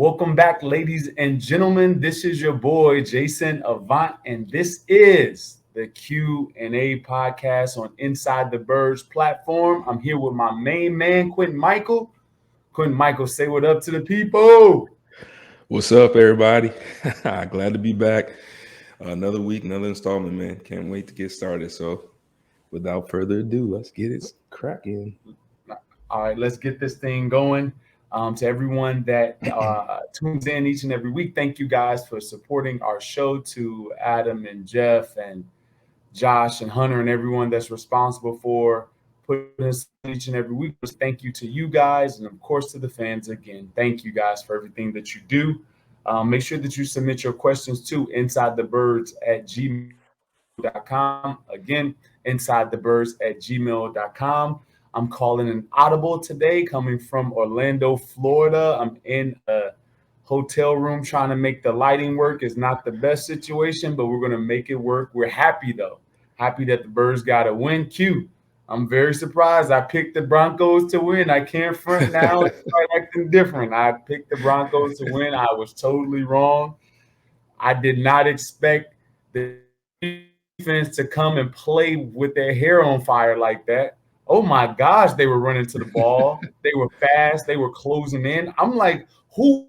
Welcome back, ladies and gentlemen. This is your boy Jason Avant, and this is the Q&A podcast on Inside the Birds platform. I'm here with my main man, Quintin Mikell. Quintin Mikell, say what up to the people. What's up, everybody? Glad to be back. Another week, another installment, man. Can't wait to get started. So, without further ado, let's get it cracking. All right, let's get this thing going. To everyone that tunes in each and every week, thank you guys for supporting our show. To Adam and Jeff and Josh and Hunter and everyone that's responsible for putting us on each and every week. Thank you to you guys, and of course to the fans again. Thank you guys for everything that you do. Make sure that you submit your questions to insidethebirds@gmail.com. Again, insidethebirds@gmail.com. I'm calling an audible today, coming from Orlando, Florida. I'm in a hotel room trying to make the lighting work. It's not the best situation, but we're going to make it work. We're happy, though. Happy that the Birds got a win. Q, I'm very surprised. I picked the Broncos to win. I can't front now. It's acting different. I picked the Broncos to win. I was totally wrong. I did not expect the defense to come and play with their hair on fire like that. Oh my gosh, they were running to the ball. They were fast. They were closing in. I'm like, who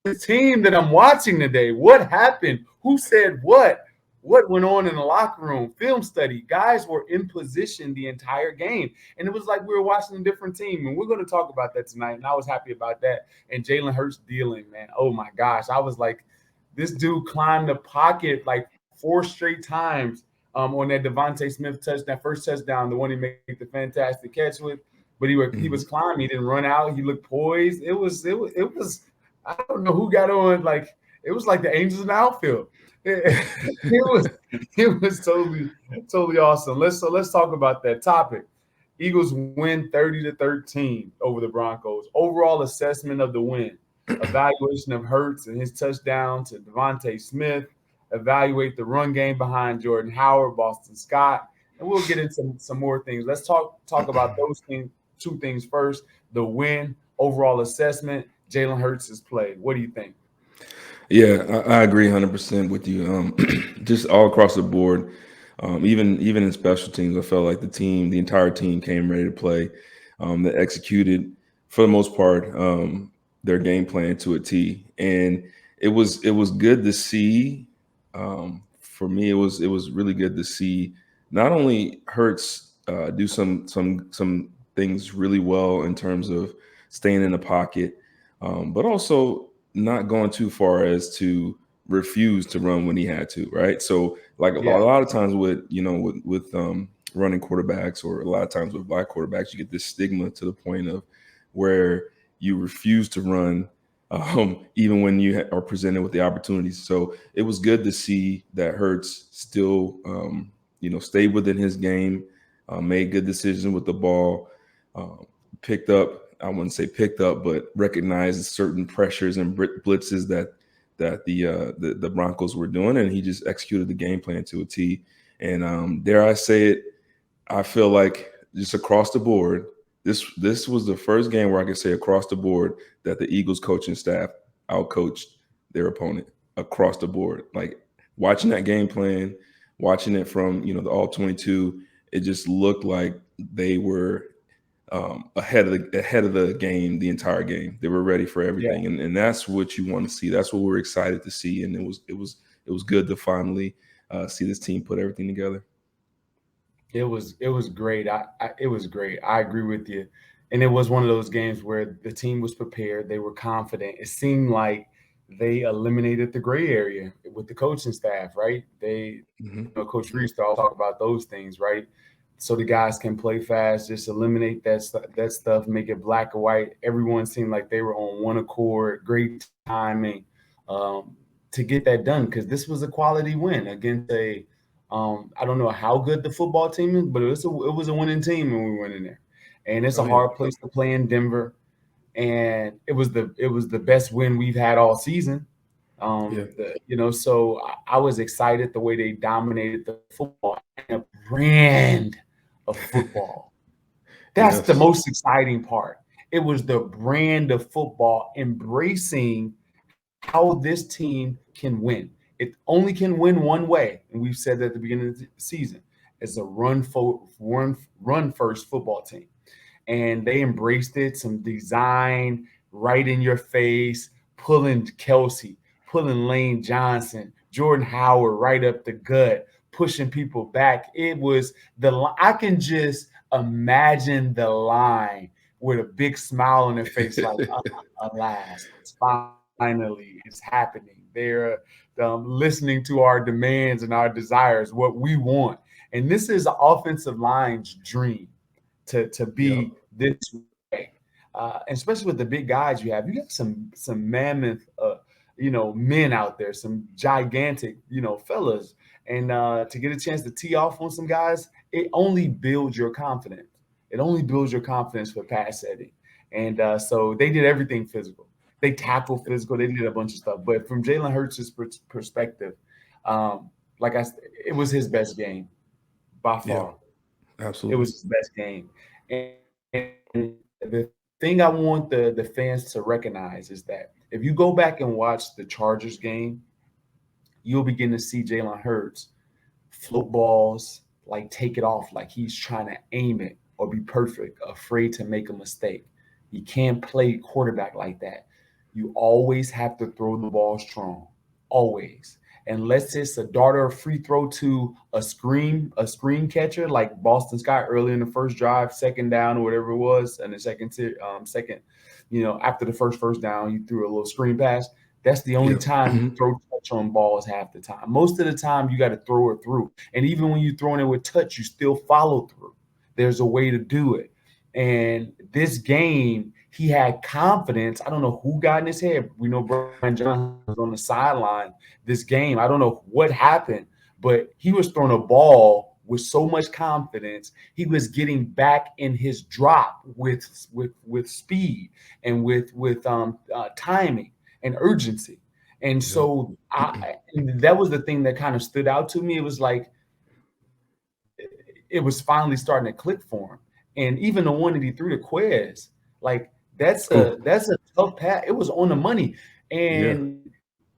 the team that I'm watching today? What happened? Who said what? What went on in the locker room? Film study. Guys were in position the entire game. And it was like we were watching a different team. And we're going to talk about that tonight. And I was happy about that. And Jalen Hurts dealing, man. Oh my gosh. I was like, this dude climbed the pocket like 4 straight times on that Devontae Smith touchdown, that first touchdown, the one he made the fantastic catch with. But he was climbing. He didn't run out. He looked poised. It was. I don't know who got on. Like it was like the Angels in the outfield. It was totally awesome. Let's talk about that topic. Eagles win 30-13 over the Broncos. Overall assessment of the win. Evaluation of Hurts and his touchdown to Devontae Smith. Evaluate the run game behind Jordan Howard, Boston Scott, and we'll get into some more things. Let's talk about those things. 2 things first: the win, overall assessment, Jalen Hurts' play. What do you think? Yeah, I agree 100% with you. Just all across the board, even in special teams, I felt like the entire team came ready to play. They executed for the most part their game plan to a T, and it was good to see. For me, it was really good to see not only Hurts do some things really well in terms of staying in the pocket, but also not going too far as to refuse to run when he had to, right? So like a lot of times with running quarterbacks, or a lot of times with black quarterbacks, you get this stigma to the point of where you refuse to run even when you are presented with the opportunities. So it was good to see that Hurts still, stayed within his game, made good decisions with the ball, picked up, I wouldn't say picked up, but recognized certain pressures and blitzes that the Broncos were doing, and he just executed the game plan to a T. And dare I say it, I feel like just across the board, this was the first game where I could say across the board that the Eagles coaching staff outcoached their opponent across the board. Like watching that game plan, watching it from the all 22, it just looked like they were ahead of the game the entire game. They were ready for everything, and that's what you want to see. That's what we're excited to see, and it was good to finally see this team put everything together. It was great. It was great. I agree with you. And it was one of those games where the team was prepared. They were confident. It seemed like they eliminated the gray area with the coaching staff, right? Coach Reese all talk about those things, right? So the guys can play fast, just eliminate that stuff, make it black or white. Everyone seemed like they were on one accord. Great timing to get that done, because this was a quality win against I don't know how good the football team is, but it was a winning team when we went in there. And it's a hard place to play in Denver. And it was the best win we've had all season. So I was excited the way they dominated the football and a brand of football. That's the most exciting part. It was the brand of football embracing how this team can win. It only can win one way, and we've said that at the beginning of the season. It's a run first football team, and they embraced it. Some design, right in your face, pulling Kelsey, pulling Lane Johnson, Jordan Howard right up the gut, pushing people back. It was I can just imagine the line with a big smile on their face, like, alas, finally, it's happening. They're listening to our demands and our desires, what we want. And this is the offensive line's dream to Yep. be this way, and especially with the big guys you have. You got some mammoth, men out there, some gigantic, fellas, and to get a chance to tee off on some guys, it only builds your confidence. It only builds your confidence for pass setting, and so they did everything physical. They tackled physical. They did a bunch of stuff. But from Jalen Hurts' perspective, like it was his best game by Yeah. far. It Absolutely. was his best game. And the thing I want the fans to recognize is that if you go back and watch the Chargers game, you'll begin to see Jalen Hurts float balls, like take it off, like he's trying to aim it or be perfect, afraid to make a mistake. You can't play quarterback like that. You always have to throw the ball strong, always. Unless it's a dart or a free throw to a screen catcher like Boston Scott early in the first drive, second down or whatever it was, and the second, after the first down, you threw a little screen pass. That's the only Yep. time you throw touch on balls half the time. Most of the time, you got to throw it through. And even when you're throwing it with touch, you still follow through. There's a way to do it. And this game, he had confidence. I don't know who got in his head. We know Brian Johnson was on the sideline this game. I don't know what happened, but he was throwing a ball with so much confidence. He was getting back in his drop with speed and with timing and urgency. And Yep. so and that was the thing that kind of stood out to me. It was like it was finally starting to click for him. And even the one that he threw to Quez, like Oh, that's a tough pass. It was on the money. yeah. And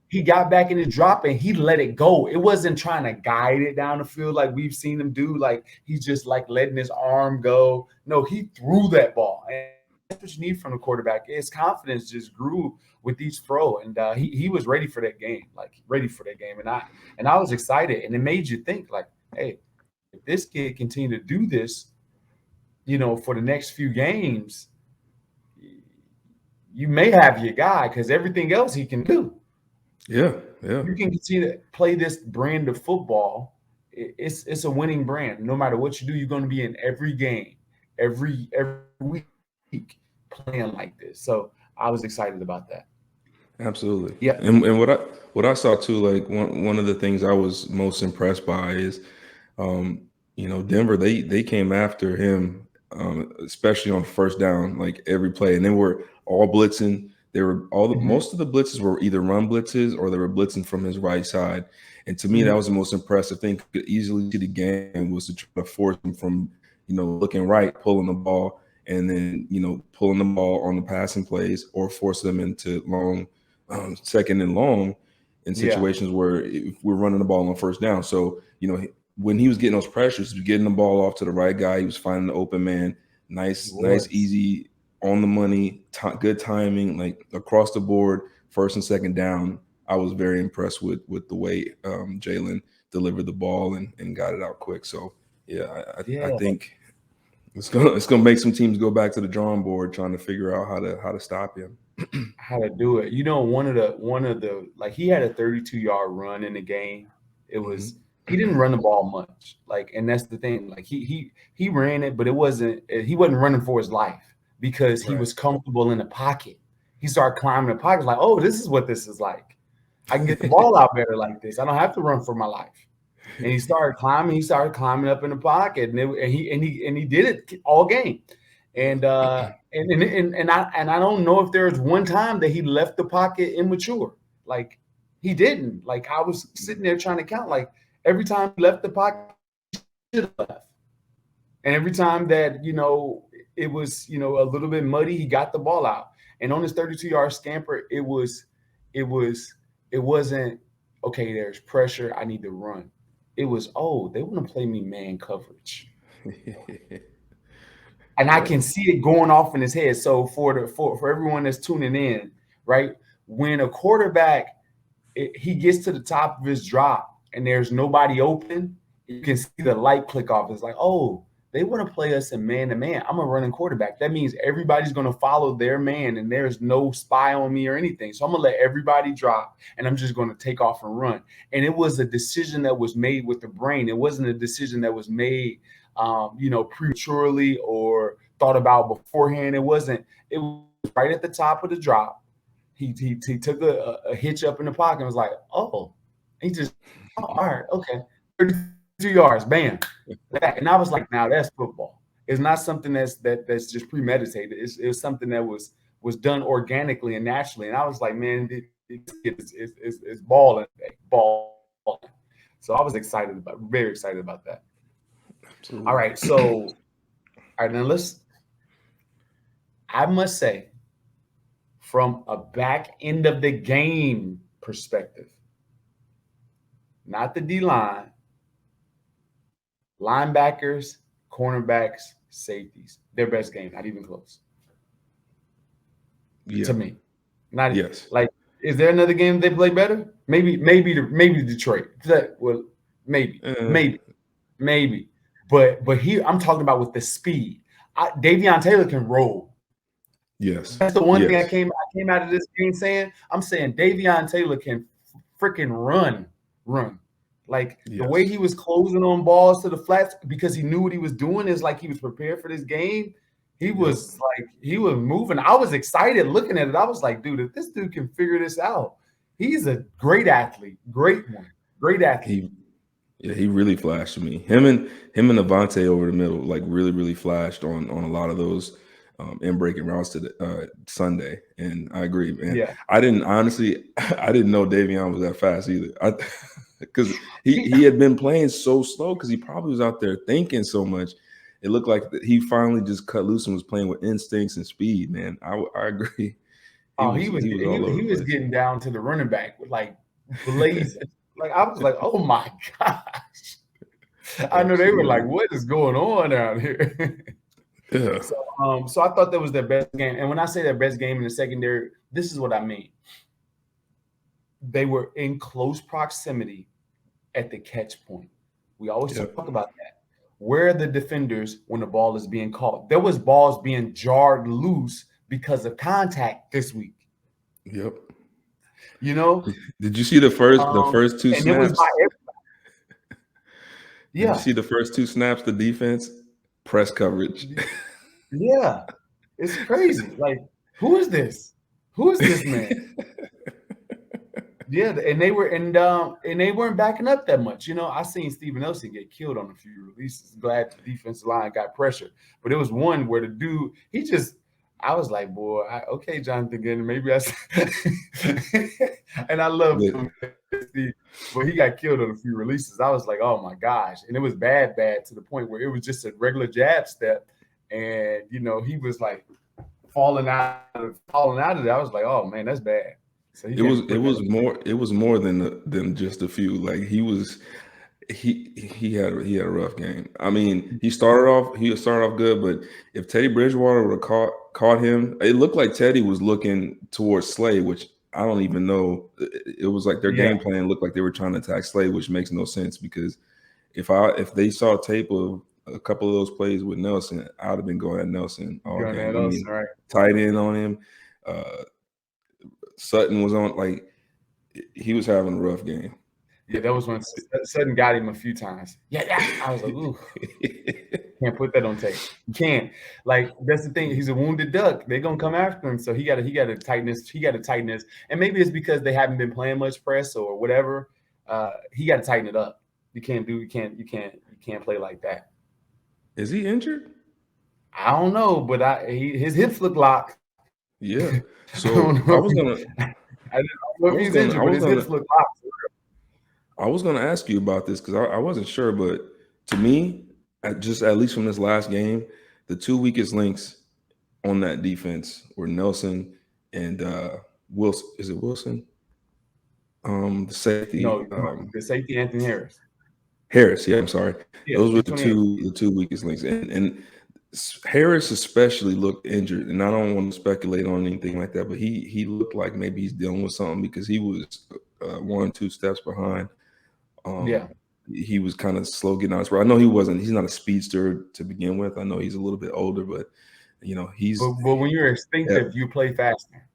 he got back in his drop and he let it go. It wasn't trying to guide it down the field like we've seen him do. Like he's just like letting his arm go. No, he threw that ball. And that's what you need from the quarterback. His confidence just grew with each throw. And he was ready for that game, like ready for that game. And I was excited. And it made you think like, hey, if this kid continue to do this, for the next few games, you may have your guy because everything else he can do. Yeah. Yeah. You can continue to play this brand of football. It's a winning brand. No matter what you do, you're going to be in every game, every week playing like this. So I was excited about that. Absolutely. Yeah. And what I saw too, like one of the things I was most impressed by is, Denver, they came after him, especially on first down, like every play, and they were all blitzing. They were Hmm. most of the blitzes were either run blitzes or they were blitzing from his right side. And to me, that Hmm. was the most impressive thing. Could easily see the game was to try to force him from, looking right, pulling the ball, and then pulling the ball on the passing plays, or force them into long, second and long, in Yeah, situations where if we're running the ball on first down. So when he was getting those pressures, he was getting the ball off to the right guy. He was finding the open man. he Nice, was. easy, on the money, good timing, like across the board, first and second down. I was very impressed with the way Jalen delivered the ball and got it out quick. So yeah, I Yeah, think it's gonna make some teams go back to the drawing board trying to figure out how to stop him. how to do it. One of the like he had a 32-yard run in the game. It was Hmm. he didn't run the ball much. Like, and that's the thing. Like he ran it, but he wasn't running for his life because he Right. was comfortable in the pocket. He started climbing the pocket, like, oh, this is what this is like. I can get the ball out better like this. I don't have to run for my life. And he started climbing. He started climbing up in the pocket, and he did it all game. Yeah. And I don't know if there was one time that he left the pocket immature. Like he didn't. Like I was sitting there trying to count. Like every time he left the pocket, he should have left. And every time that it was, a little bit muddy. He got the ball out, and on his 32-yard scamper, it was, it wasn't okay. There's pressure. I need to run. It was, oh, they want to play me man coverage, and I Yep. can see it going off in his head. So for everyone that's tuning in, right, when a quarterback he gets to the top of his drop and there's nobody open, you can see the light click off. It's like, oh, they want to play us in man to man. I'm a running quarterback. That means everybody's going to follow their man, and there's no spy on me or anything. So I'm going to let everybody drop, and I'm just going to take off and run. And it was a decision that was made with the brain. It wasn't a decision that was made, prematurely or thought about beforehand. It wasn't. It was right at the top of the drop. He took a hitch up in the pocket and was like, oh, he just, oh, all right, okay, 32 yards, bam. And I was like, now that's football. It's not something that's just premeditated. It's something that was done organically and naturally. And I was like, man, it's balling, balling. So I was very excited about that. Absolutely. All right, so all right, now I must say, from a back end of the game perspective, not the D line, linebackers, cornerbacks, safeties, their best game, not even close. Yeah. To me, not Yes. like. Is there another game they play better? Maybe Detroit. Well, maybe. But here I'm talking about with the speed. Davion Taylor can roll. Yes. That's the one thing I Yes. came out of this game saying. I'm saying Davion Taylor can freaking run. Like the way Yes. he was closing on balls to the flats because he knew what he was doing is like he was prepared for this game. He Yep. was moving. I was excited looking at it. I was like, dude, if this dude can figure this out, he's a great athlete. Great one. Great athlete. He really flashed me. Him and Avante over the middle, like really flashed on a lot of those in breaking routes to the Sunday. And I agree, man. Yeah. I didn't know Davion was that fast either. Because he had been playing so slow because he probably was out there thinking so much. It looked like he finally just cut loose and was playing with instincts and speed, man. I agree. He was all over the place. getting down to the running back with like blazing. Like I was like, oh my gosh. I know they were like, what is going on out here? Yeah. So I thought that was their best game. And when I say their best game in the secondary, this is what I mean. They were in close proximity at the catch point. We always talk about that. Where are the defenders when the ball is being caught? There was balls being jarred loose because of contact this week. Yep. Did you see the first two snaps? It was by everybody. Yeah. Did you see the first two snaps? The defense press coverage. Yeah, it's crazy. Like, who is this? Who is this man? Yeah, and they weren't backing up that much. I seen Steven Nelson get killed on a few releases. Glad the defensive line got pressure, but it was one where the dude I was like, boy, okay, Jonathan Gannon, maybe and I love him, but he got killed on a few releases. I was like, oh my gosh, and it was bad to the point where it was just a regular jab step, and he was like falling out of it. I was like, oh man, that's bad. So it was more than just a few. Like he had a rough game. I mean, he started off good, but if Teddy Bridgewater would have caught him, it looked like Teddy was looking towards Slay, which I don't even know. It was like their game plan looked like they were trying to attack Slay, which makes no sense because if they saw tape of a couple of those plays with Nelson, I'd have been going at Nelson all game. Right. Tight end on him. Sutton was on, like, he was having a rough game. Yeah, that was when Sutton got him a few times. Yeah. I was like, ooh, can't put that on tape. You can't. Like, that's the thing. He's a wounded duck. They're gonna come after him. So he got a tightness. And maybe it's because they haven't been playing much press or whatever. He got to tighten it up. You can't play like that. Is he injured? I don't know, but his hips look locked. Yeah. So I was gonna. I don't know if he's injured, but his hips look locked. I was gonna ask you about this because I wasn't sure, but to me, at least from this last game, the two weakest links on that defense were Nelson and Wilson. Is it Wilson? The safety, No, the safety Anthony Harris. Harris. Yeah, I'm sorry. Yeah, Those were the 28. the two weakest links, and Harris especially looked injured. And I don't want to speculate on anything like that, but he looked like maybe he's dealing with something because he was 1 or 2 steps behind. Yeah. He was kind of slow getting out his route. I know he's not a speedster to begin with. I know he's a little bit older, but But when you're instinctive, yeah. you play faster.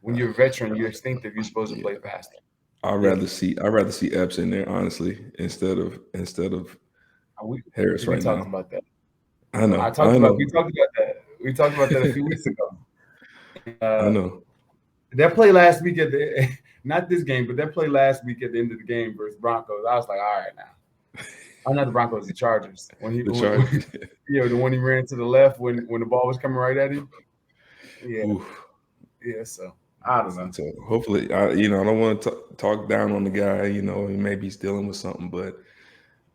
When you're a veteran, you're instinctive. You're supposed to play faster. I'd rather see Epps in there, honestly, instead of Harris We right talked now. about that. I know. We talked about that. We talked about that a few weeks ago. I know. That play last week not this game, but that play last week at the end of the game versus Broncos. I was like, all right now. I'm not the Broncos, the Chargers. The one he ran to the left when the ball was coming right at him. Yeah. Oof. Yeah, so I don't know. So hopefully, I don't want to talk down on the guy. He maybe he's dealing with something, but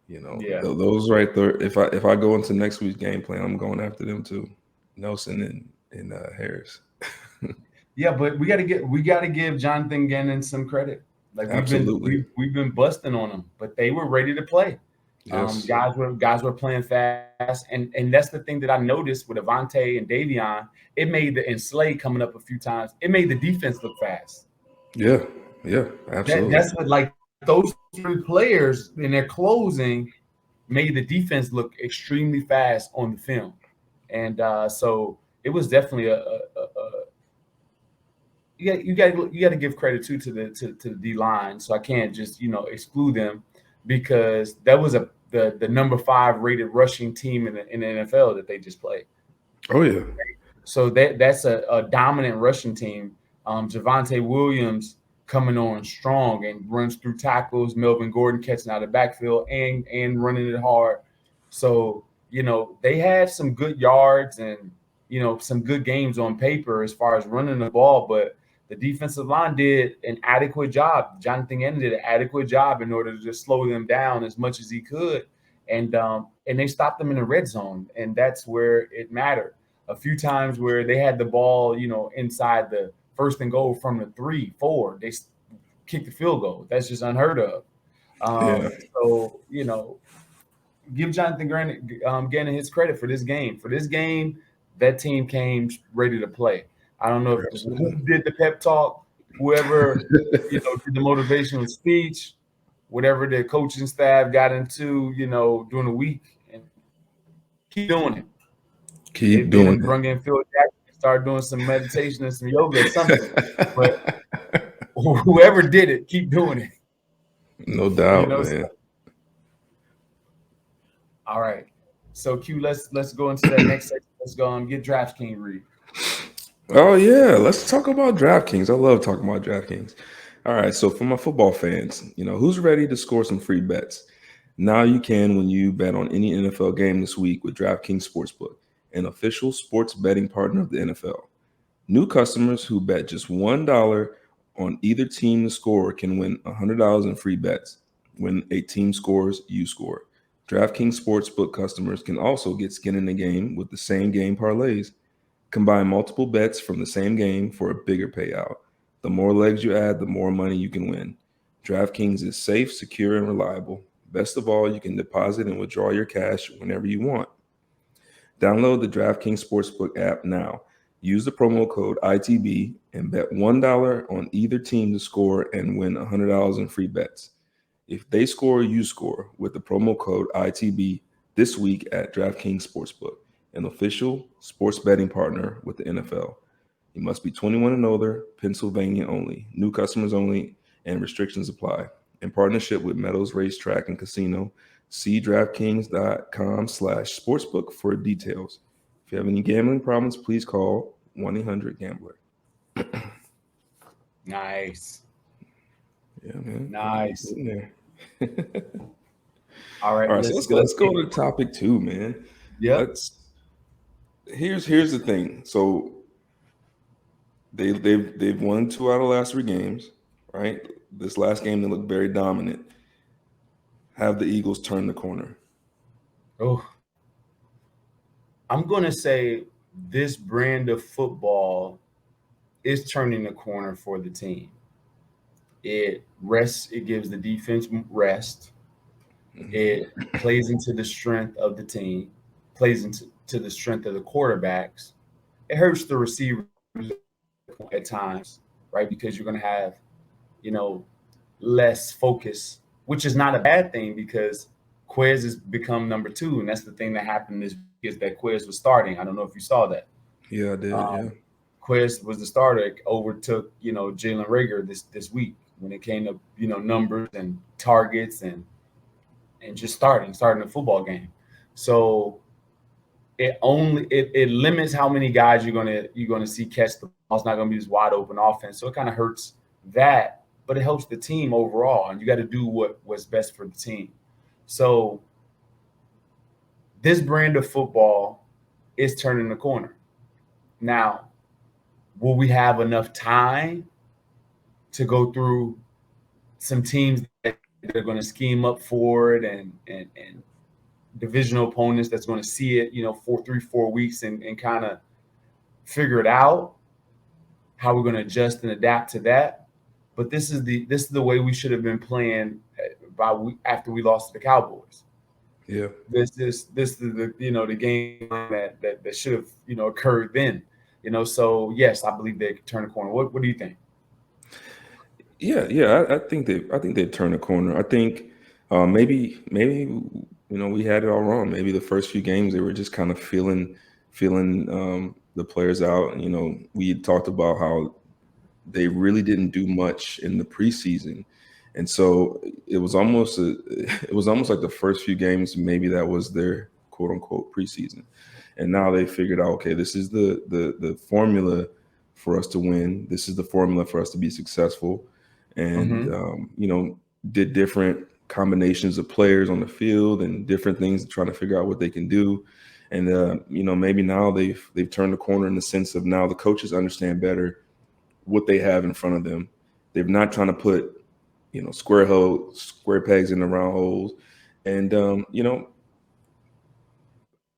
those right there. If I go into next week's game plan, I'm going after them too, Nelson and Harris. Yeah, but we got to give Jonathan Gannon some credit. Like we've been busting on them, but they were ready to play. Yes. Guys were playing fast, and that's the thing that I noticed with Avante and Davion. It made and Slade coming up a few times. It made the defense look fast. Yeah, absolutely. That's what, like, those 3 players in their closing made the defense look extremely fast on the film, and so it was definitely you got to give credit to the D line. So I can't just exclude them, because that was the number 5 rated rushing team in the NFL that they just played. Oh yeah. So that's a dominant rushing team. Javonte Williams coming on strong and runs through tackles. Melvin Gordon catching out of the backfield and running it hard. So they had some good yards and some good games on paper as far as running the ball, but the defensive line did an adequate job. Jonathan Gannon did an adequate job in order to just slow them down as much as he could. And they stopped them in the red zone. And that's where it mattered. A few times where they had the ball, inside the 1st and goal from the 3, 4, they kicked the field goal. That's just unheard of. So, give Jonathan Gannon his credit for this game. For this game, that team came ready to play. I don't know who did the pep talk, whoever did the motivational speech, whatever the coaching staff got into, during the week, and keep doing it. Keep doing it. Bring in Phil Jackson, start doing some meditation and some yoga or something. But whoever did it, keep doing it. No doubt, man. All right. So Q, let's go into that next section. Let's go and get DraftKings read. Oh yeah, let's talk about DraftKings. I love talking about DraftKings. All right, so for my football fans, who's ready to score some free bets? Now you can when you bet on any NFL game this week with DraftKings Sportsbook, an official sports betting partner of the NFL. New customers who bet just $1 on either team to score can win $100 in free bets. When a team scores, you score. DraftKings Sportsbook customers can also get skin in the game with the same game parlays. Combine multiple bets from the same game for a bigger payout. The more legs you add, the more money you can win. DraftKings is safe, secure, and reliable. Best of all, you can deposit and withdraw your cash whenever you want. Download the DraftKings Sportsbook app now. Use the promo code ITB and bet $1 on either team to score and win $100 in free bets. If they score, you score with the promo code ITB this week at DraftKings Sportsbook, an official sports betting partner with the NFL. You must be 21 and older, Pennsylvania only, new customers only, and restrictions apply. In partnership with Meadows Racetrack and Casino, see DraftKings.com/sportsbook for details. If you have any gambling problems, please call 1-800-GAMBLER. Nice. Yeah, man. Nice. All right, so let's go to topic 2, man. Yeah. Here's the thing. So they've won 2 out of the last 3 games, right? This last game they looked very dominant. Have the Eagles turned the corner? Oh, I'm going to say this brand of football is turning the corner for the team. It rests, it gives the defense rest. Mhm. It plays into the strength of the team, plays into to the strength of the quarterbacks. It hurts the receivers at times, right? Because you're going to have, you know, less focus, which is not a bad thing because Quez has become number two. And that's the thing that happened this week is that Quez was starting. I don't know if you saw that. Yeah, I did. Yeah. Um, Quez was the starter, overtook, Jalen Rager this week when it came to, numbers and targets and just starting a football game. So it limits how many guys you're gonna see catch the ball. It's not gonna be this wide open offense. So it kind of hurts that, but it helps the team overall. And you got to do what's best for the team. So this brand of football is turning the corner. Now, will we have enough time to go through some teams that are going to scheme up for it and divisional opponents that's going to see it, for 3-4 weeks and kind of figure it out how we're going to adjust and adapt to that. But this is the way we should have been playing after we lost to the Cowboys. Yeah. This is the game that should have occurred then. So yes, I believe they could turn the corner. What do you think? Yeah, yeah. I think they turned a corner. I think maybe we had it all wrong. Maybe the first few games they were just kind of feeling the players out. We had talked about how they really didn't do much in the preseason, and so it was almost like the first few games maybe that was their quote unquote preseason, and now they figured out, okay, this is the formula for us to win. This is the formula for us to be successful, and Mm-hmm. did different combinations of players on the field and different things, trying to figure out what they can do. And maybe now they've turned the corner in the sense of now the coaches understand better what they have in front of them. They're not trying to put square pegs in the round holes. And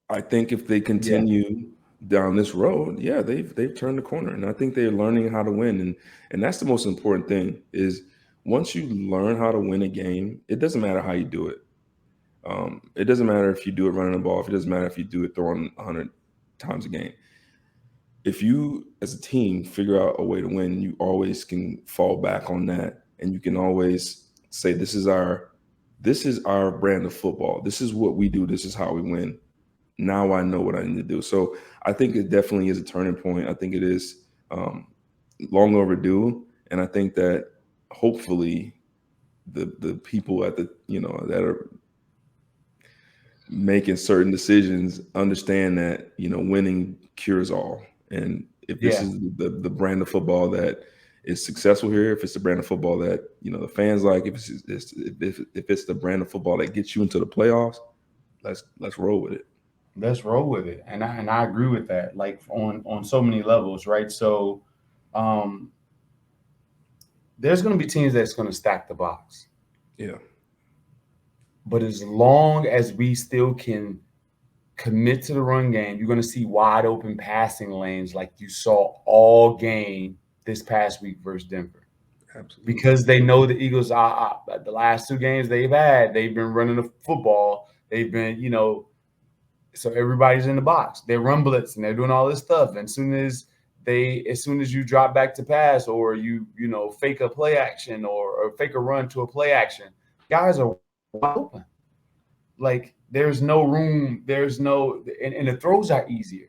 I think if they Yeah. continue down this road, yeah, they've turned the corner, and I think they're learning how to win, and that's the most important thing. Is once you learn how to win a game, it doesn't matter how you do it. It doesn't matter if you do it running the ball. It doesn't matter if you do it throwing 100 times a game. If you, as a team, figure out a way to win, you always can fall back on that, and you can always say, "This is our brand of football. This is what we do. This is how we win." Now I know what I need to do. So I think it definitely is a turning point. I think it is long overdue, and I think that hopefully the people at the that are making certain decisions understand that winning cures all. And if this Yeah. is the brand of football that is successful here, if it's the brand of football that the fans like, if it's the brand of football that gets you into the playoffs, let's roll with it. Let's roll with it. And I agree with that, like on so many levels, right? So um there's gonna be teams that's gonna stack the box. Yeah. But as long as we still can commit to the run game, you're gonna see wide open passing lanes like you saw all game this past week versus Denver. Absolutely. Because they know the Eagles the last two games they've been running the football. They've been, so everybody's in the box. They're run blitz and they're doing all this stuff. And as soon as you drop back to pass or fake a play action or fake a run to a play action, guys are wide open. Like there's no room, and the throws are easier,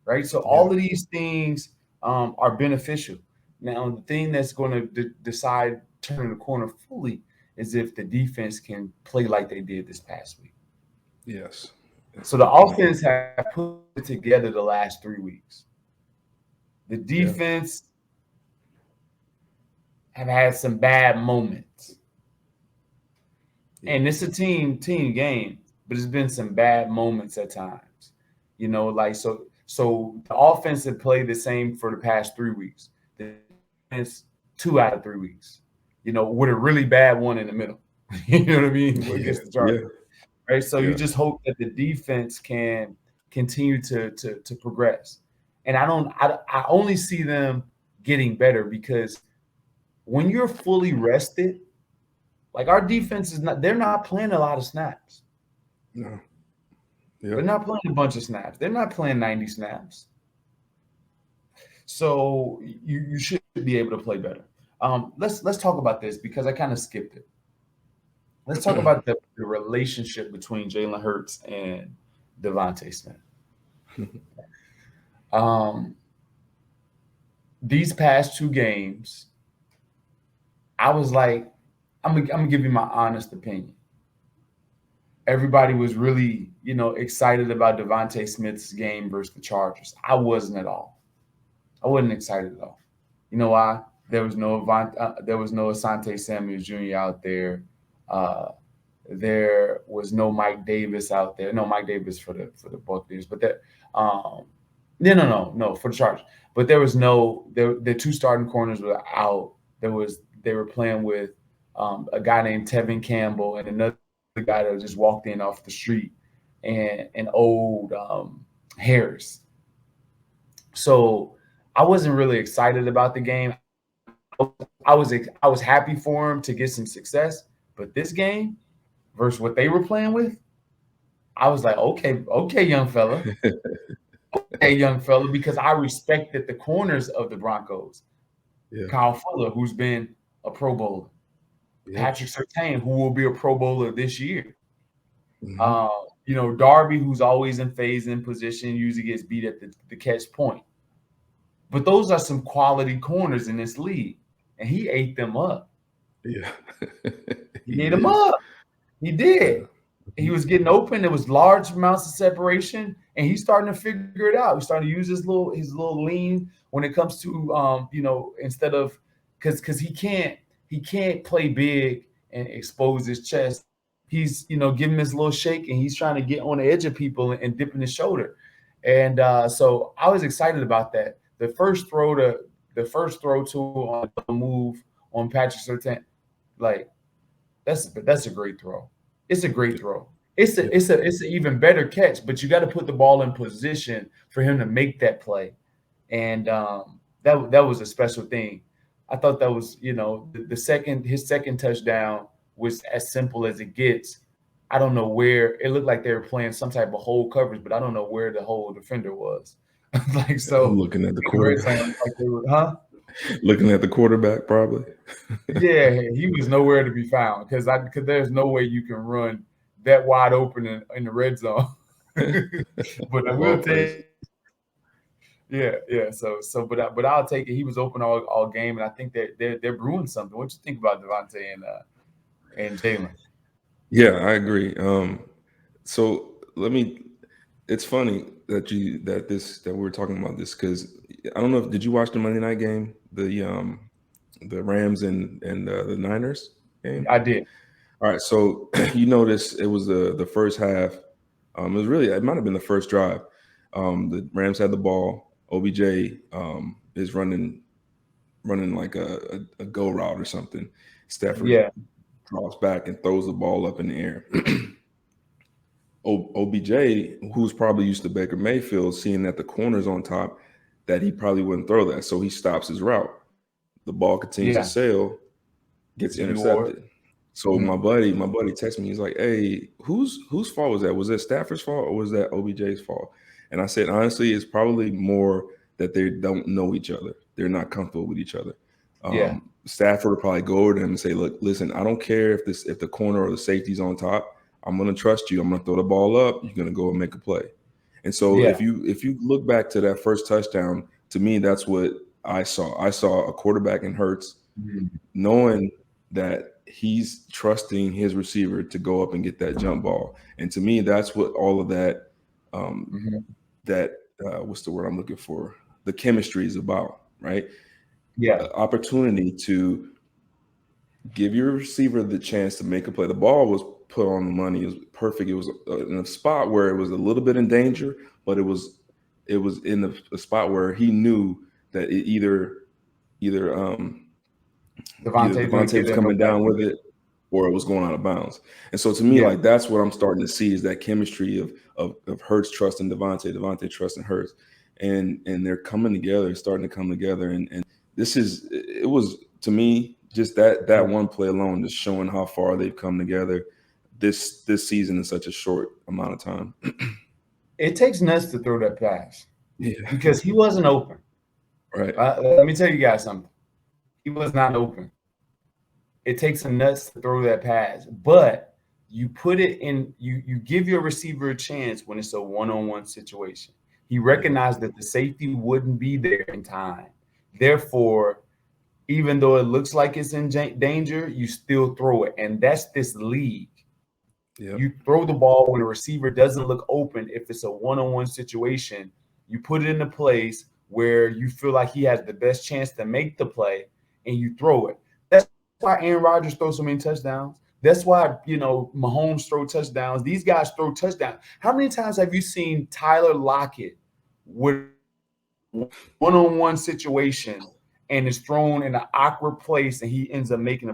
right? So Yeah. all of these things are beneficial. Now, the thing that's going to decide turning the corner fully is if the defense can play like they did this past week. Yes. Yes. So the offense have put it together the last 3 weeks. The Yeah. defense have had some bad moments, Yeah. and it's a team game, but it's been some bad moments at times. Like so the offense had played the same for the past 3 weeks. The defense 2 out of 3 weeks. With a really bad one in the middle. You know what I mean? Yeah. Against the Yeah. Chargers. Right. So you Yeah. just hope that the defense can continue to progress. And I only see them getting better because when you're fully rested, like our defense is not, they're not playing a lot of snaps. No. They're Yep. not playing a bunch of snaps. They're not playing 90 snaps. So you should be able to play better. Let's talk about this because I kind of skipped it. Let's talk about the relationship between Jalen Hurts and Devontae Smith. These past two games, I was like, I'm gonna give you my honest opinion. Everybody was really, excited about Devontae Smith's game versus the Chargers. I wasn't at all. I wasn't excited at all. You know why? There was no Asante Samuel Jr. out there. There was no Mike Davis out there. No Mike Davis for the Buccaneers, but that no for the Chargers. But there was the two starting corners were out. They were playing with a guy named Tevin Campbell and another guy that just walked in off the street, and an old Harris. So I wasn't really excited about the game. I was happy for him to get some success, but this game versus what they were playing with, I was like, okay, young fella, because I respected the corners of the Broncos. Yeah. Kyle Fuller, who's been a Pro Bowler, Patrick Surtain, who will be a Pro Bowler this year. Darby, who's always in phase in position, usually gets beat at the catch point. But those are some quality corners in this league, and he ate them up. Yeah, he ate them up. He did. He was getting open. There was large amounts of separation, and he's starting to figure it out. He's starting to use his little lean when it comes to instead of because he can't play big and expose his chest. He's giving his little shake, and he's trying to get on the edge of people and dipping his shoulder. And so I was excited about that. The first throw to on the move on Patrick Surtain, like that's a great throw. It's a great throw. It's an even better catch, but you got to put the ball in position for him to make that play. And that was a special thing. I thought that was, his second touchdown was as simple as it gets. I don't know where it looked like they were playing some type of hole coverage, but I don't know where the whole defender was. I'm looking at the quarterback. Looking at the quarterback, probably. Yeah, he was nowhere to be found because there's no way you can run that wide open in the red zone. But I will take. Yeah. But I'll take it. He was open all game, and I think that they're brewing something. What you think about Devontae and Jalen? Yeah, I agree. So it's funny that we're talking about this because I don't know did you watch the Monday night game, the Rams and the Niners game? I did. All right, so you notice it was the first half. It might have been the first drive. The Rams had the ball. OBJ is running like a go route or something. Stafford draws back and throws the ball up in the air. OBJ, who's probably used to Baker Mayfield, seeing that the corner's on top, that he probably wouldn't throw that. So he stops his route. The ball continues to sail, gets intercepted. So my buddy texted me. He's like, "Hey, whose fault was that? Was that Stafford's fault or was that OBJ's fault?" And I said, honestly, it's probably more that they don't know each other. They're not comfortable with each other. Stafford would probably go over to him and say, "Look, listen, I don't care if the corner or the safety's on top. I'm going to trust you. I'm going to throw the ball up. You're going to go and make a play." And so if you look back to that first touchdown, to me, that's what I saw. I saw a quarterback in Hurts knowing that he's trusting his receiver to go up and get that jump ball. And to me, that's what all of that what's the word I'm looking for? The chemistry is about, right? Yeah. Opportunity to give your receiver the chance to make a play. The ball was put on the money. It was perfect. It was in a spot where it was a little bit in danger, but it was in a spot where he knew that it either Devontae was coming down with it, or it was going out of bounds. And so to me, Yeah. like that's what I'm starting to see is that chemistry of Hurts trusting Devontae trusting Hurts, and they're coming together, starting to come together. And it was to me just that one play alone, just showing how far they've come together this season in such a short amount of time. It takes nuts to throw that pass Yeah. because he wasn't open. Right. Let me tell you guys something. He was not open. It takes some nuts to throw that pass, but you put it in. You give your receiver a chance when it's a one-on-one situation. He recognized that the safety wouldn't be there in time. Therefore, even though it looks like it's in danger, you still throw it, and that's this league. Yep. You throw the ball when a receiver doesn't look open. If it's a one-on-one situation, you put it in a place where you feel like he has the best chance to make the play, and you throw it. That's why Aaron Rodgers throws so many touchdowns. That's why, Mahomes throw touchdowns. These guys throw touchdowns. How many times have you seen Tyler Lockett with one-on-one situation and is thrown in an awkward place and he ends up making a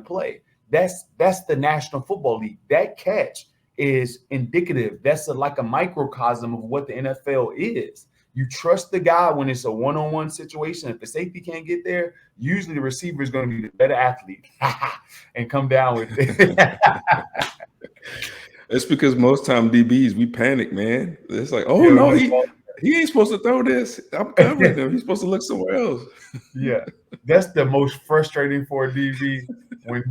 play? That's the National Football League. That catch is indicative. That's like a microcosm of what the NFL is. You trust the guy when it's a one-on-one situation. If the safety can't get there, usually the receiver is going to be the better athlete and come down with it. It's because most time DBs we panic, man. It's like, oh Yeah, no, he ain't supposed to throw this. I'm covering him. He's supposed to look somewhere else. Yeah, that's the most frustrating for a DB when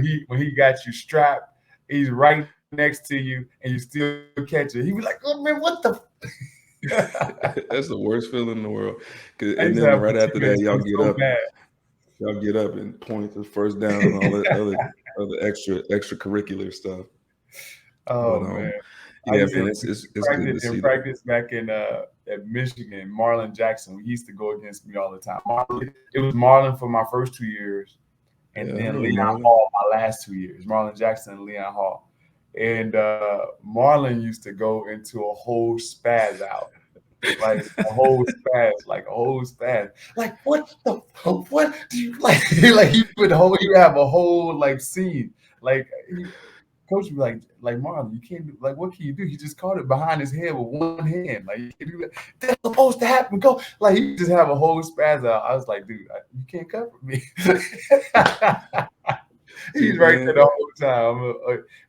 he got you strapped. He's right next to you and you still catch it. He be like, "Oh man, what the?" That's the worst feeling in the world. I And used to then have right after that, I'm so mad. y'all get up and point to first down and all that other extracurricular stuff. Oh But man, I yeah, used man, to it's good to see that. practice back in at Michigan. Marlon Jackson, he used to go against me all the time. It was Marlon for my first 2 years, and Yeah, I then remember Leon Marlon. Hall my last 2 years. Marlon Jackson and Leon Hall, and Marlon used to go into a whole spaz out. Like a whole spaz. Like what do you like? Like he would have a whole like scene. Like coach would be like Marlon, you can't do like what can you do? He just caught it behind his head with one hand. Like you can do that. That's supposed to happen. Go like he just have a whole spaz out. I was like, dude, you can't cover me. See, He's right man, there the whole time.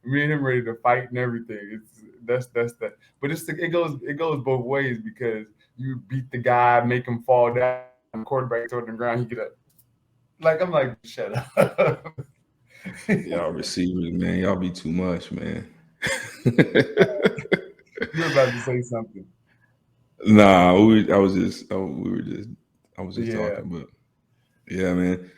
Me and him ready to fight and everything. That's that. But it goes both ways because you beat the guy, make him fall down, the quarterback throw it on the ground, he get up. Like I'm like, shut up. y'all receivers, man, y'all be too much, man. You're about to say something. Nah, I was just Yeah. talking, but yeah, man.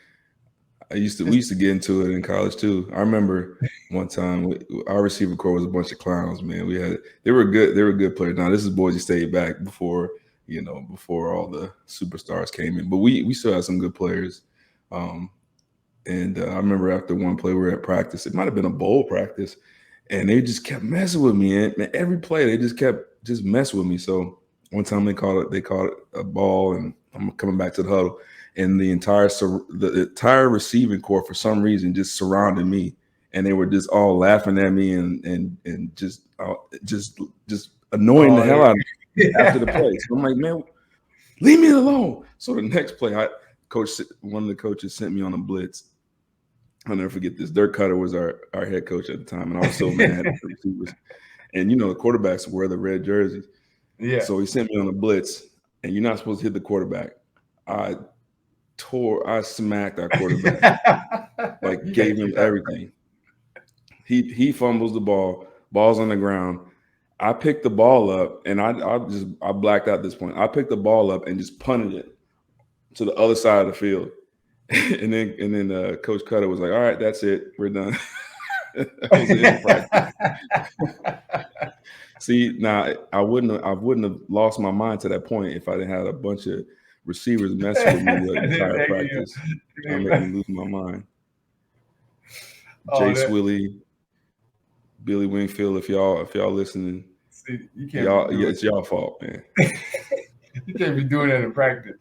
We used to get into it in college too. I remember one time our receiver corps was a bunch of clowns, man. They were good players. Now this is Boise State back before all the superstars came in, but we still had some good players. And I remember after one play we were at practice, it might have been a bowl practice, and they just kept messing with me. And man, every play they just kept messing with me. So one time they called it a ball, and I'm coming back to the huddle, and the entire receiving corps for some reason just surrounded me, and they were just all laughing at me and just annoying the hell out of me after the play. So I'm like, man, leave me alone. So the next play, one of the coaches sent me on a blitz. I'll never forget this. Dirk Cutter was our head coach at the time, and I was so mad at the receivers. And the quarterbacks wear the red jerseys. Yeah. So he sent me on a blitz, and you're not supposed to hit the quarterback. I smacked our quarterback, like gave him everything. He fumbles the ball's on the ground. I picked the ball up, and I blacked out at this point. I picked the ball up and just punted it to the other side of the field. and then Coach Cutter was like, "All right, that's it. We're done." That was the end of practice. See, now I wouldn't have lost my mind to that point if I didn't have a bunch of receivers messing with me the entire practice, trying to make me lose my mind. Jay Swilly, Billy Wingfield, if y'all listening, see, it's y'all fault, man. You can't be doing that in practice.